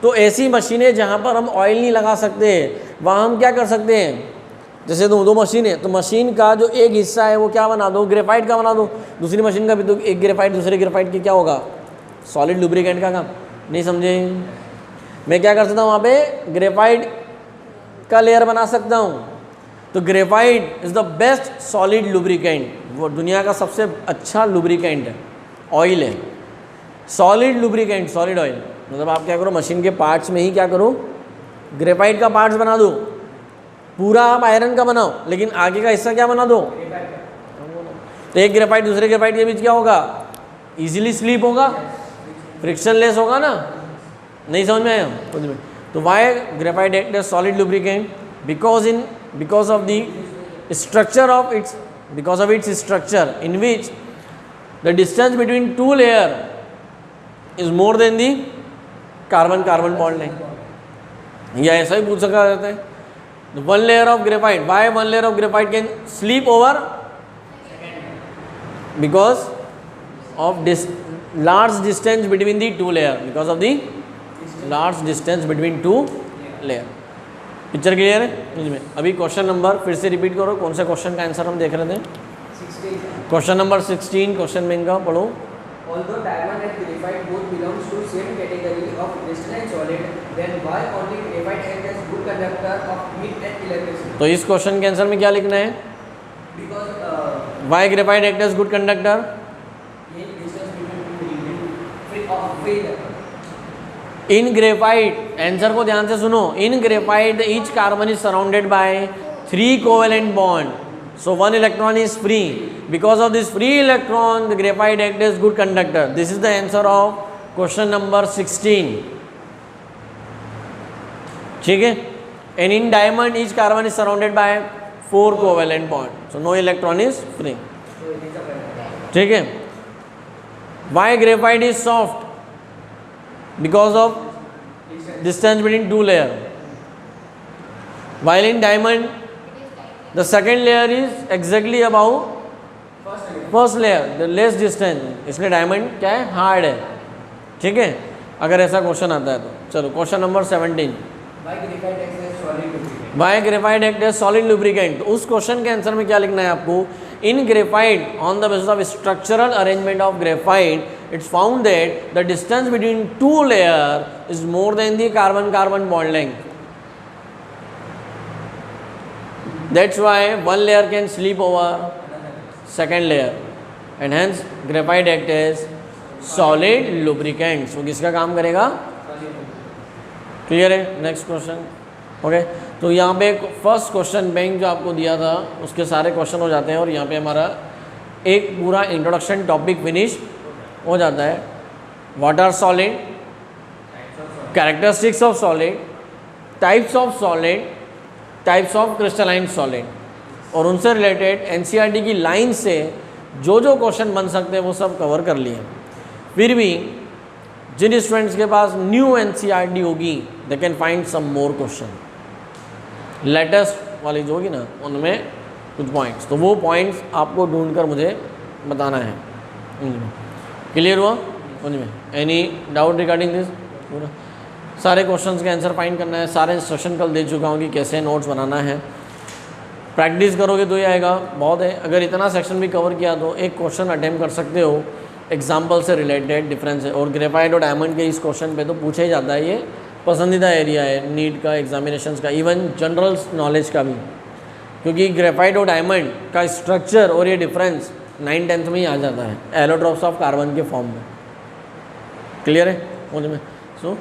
तो ऐसी मशीनें जहाँ पर हम ऑयल नहीं लगा सकते वहाँ हम क्या कर सकते हैं? जैसे दो मशीन है तो मशीन का जो एक हिस्सा है वो क्या बना दो? ग्रेफाइट का बना दो। दूसरी मशीन का भी तो एक ग्रेफाइट दूसरे ग्रेफाइट की क्या होगा? सॉलिड लुब्रिकेंट का काम। नहीं समझे? मैं क्या कर सकता हूँ? वहाँ पे ग्रेफाइट का लेयर बना सकता हूँ। तो graphite is the best solid lubricant, वो दुनिया का सबसे अच्छा लुब्रिकेंट है, ऑयल है। सॉलिड लुब्रिकेंट, सॉलिड ऑयल मतलब आप क्या करो, मशीन के पार्ट्स में ही क्या करो, ग्रेफाइट का पार्ट्स बना दो। पूरा आप आयरन का बनाओ लेकिन आगे का हिस्सा क्या बना दो? तो एक ग्रेफाइट दूसरे ग्रेफाइट के बीच क्या होगा? इजीली स्लीप होगा, फ्रिक्शन लेस होगा ना। नहीं समझ में आया? तो why graphite act as solid lubricant? Because of the structure of its, because of its structure in which the distance between two layer is more than the carbon carbon bond length. या ऐसा ही पूछ सका जाता है, one layer of graphite, why one layer of graphite can sleep over? Because of large distance between the two layer, because of the large distance between two layer. Picture clear है? में अभी क्वेश्चन नंबर फिर से repeat करो, कौन से question का answer हम देख रहे थे? क्वेश्चन नंबर 16, क्वेश्चन बैंक का पढ़ो। Although diamond and graphite both belongs to same category of crystalline solid, then why only graphite acts as good conductor of heat and electricity? तो इस क्वेश्चन के आंसर में क्या लिखना है? Because why graphite acts as good conductor? In graphite, answer को ध्यान से सुनो। In graphite, each carbon is surrounded by 3 covalent bond. So one electron is free. Because of this free electron, the graphite acts as good conductor. This is the answer of question number 16. ठीक है? And in diamond, each carbon is surrounded by 4 covalent bond. So no electron is free. ठीक है? Why graphite is soft? Because of distance between two layer. While in diamond, the second layer is exactly above first layer, the less distance, इसलिए diamond क्या है? Hard है। ठीक है, अगर ऐसा क्वेश्चन आता है तो। चलो question number 17, why graphite act as solid lubricant. तो उस क्वेश्चन के आंसर में क्या लिखना है आपको? In graphite, on the basis of structural arrangement of graphite, it's found that the distance between two layer is more than the carbon carbon bond length. That's why one layer can sleep over second layer and hence graphite act as solid lubricant. So किसका काम करेगा? Clear है? Next question. Okay, तो यहाँ पे first question bank जो आपको दिया था उसके सारे क्वेश्चन हो जाते हैं और यहाँ पे हमारा एक पूरा इंट्रोडक्शन टॉपिक फिनिश हो जाता है। What are solid, characteristics of solid, types of solid, types of crystalline solid, और उनसे रिलेटेड एनसीईआरटी की लाइन से जो जो क्वेश्चन बन सकते हैं वो सब कवर कर लिए। फिर भी जिन स्टूडेंट्स के पास न्यू एनसीईआरटी होगी they can find some more question. Latest वाली जो होगी ना उनमें कुछ पॉइंट्स, तो वो पॉइंट्स आपको ढूंढ कर मुझे बताना है। क्लियर हुआ समझ में? Any doubt regarding this? पूरा सारे क्वेश्चंस के आंसर फाइंड करना है, सारे इंस्ट्रक्शन कल दे चुका हूँ कि कैसे नोट्स बनाना है। प्रैक्टिस करोगे तो ही आएगा, बहुत है। अगर इतना सेक्शन भी कवर किया तो एक क्वेश्चन अटेम्प्ट कर सकते हो एग्जाम्पल से रिलेटेड, डिफरेंस है। और ग्रेफाइट और डायमंड के इस क्वेश्चन पे तो पूछा ही जाता है, ये पसंदीदा एरिया है नीट का, एग्जामिनेशंस का, इवन जनरल नॉलेज का भी, क्योंकि ग्रेफाइट और डायमंड का स्ट्रक्चर और ये डिफरेंस 9th-10th में ही आ जाता है एलोट्रॉप्स ऑफ कार्बन के फॉर्म में। क्लियर है मुझ में? सो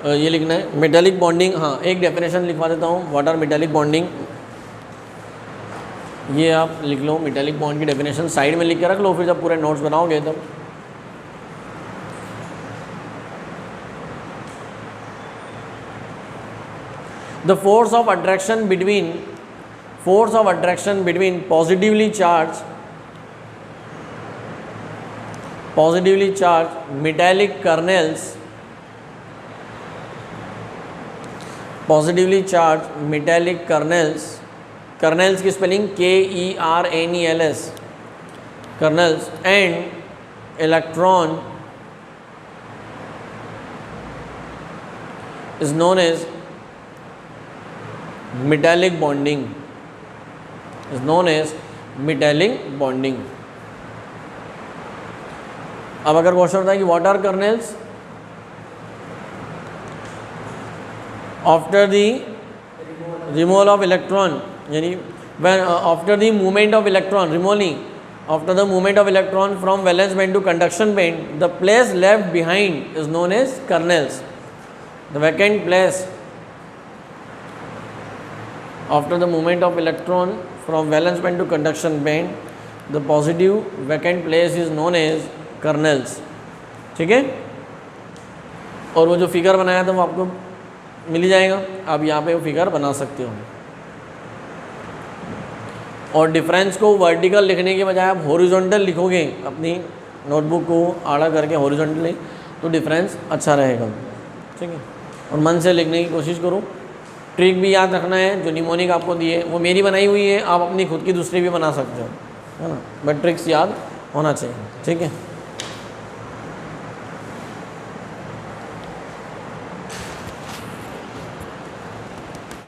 ये लिखना है मेटालिक बॉन्डिंग। हाँ, एक डेफिनेशन लिखवा देता हूँ, व्हाट आर मेटालिक बॉन्डिंग, ये आप लिख लो। मेटालिक बॉन्ड की डेफिनेशन साइड में लिख के रख लो, फिर जब पूरे नोट्स बनाओगे तब। The force of attraction between positively charged metallic kernels, kernels की spelling KERNELS, kernels and electron is known as metallic bonding, अब अगर क्वेश्चन होता है कि what are kernels after the removal of electron, यानी when after the movement of electron, removal after the movement of electron from valence band to conduction band, the place left behind is known as kernels. The vacant place after the movement of electron from valence band to conduction band, the positive vacant place is known as kernels. ठीक है? और वो जो figure बनाया था वो आपको मिल ही जाएगा, आप यहाँ पे वो फिगर बना सकते हो। और डिफरेंस को वर्टिकल लिखने के बजाय आप हॉरिजॉन्टल लिखोगे, अपनी नोटबुक को आड़ा करके हॉरिजॉन्टली, तो डिफरेंस अच्छा रहेगा। ठीक है? और मन से लिखने की कोशिश करो। ट्रिक भी याद रखना है, जो निमोनिक आपको दिए वो मेरी बनाई हुई है, आप अपनी खुद की दूसरी भी बना सकते हो, है ना, बट ट्रिक्स याद होना चाहिए। ठीक है?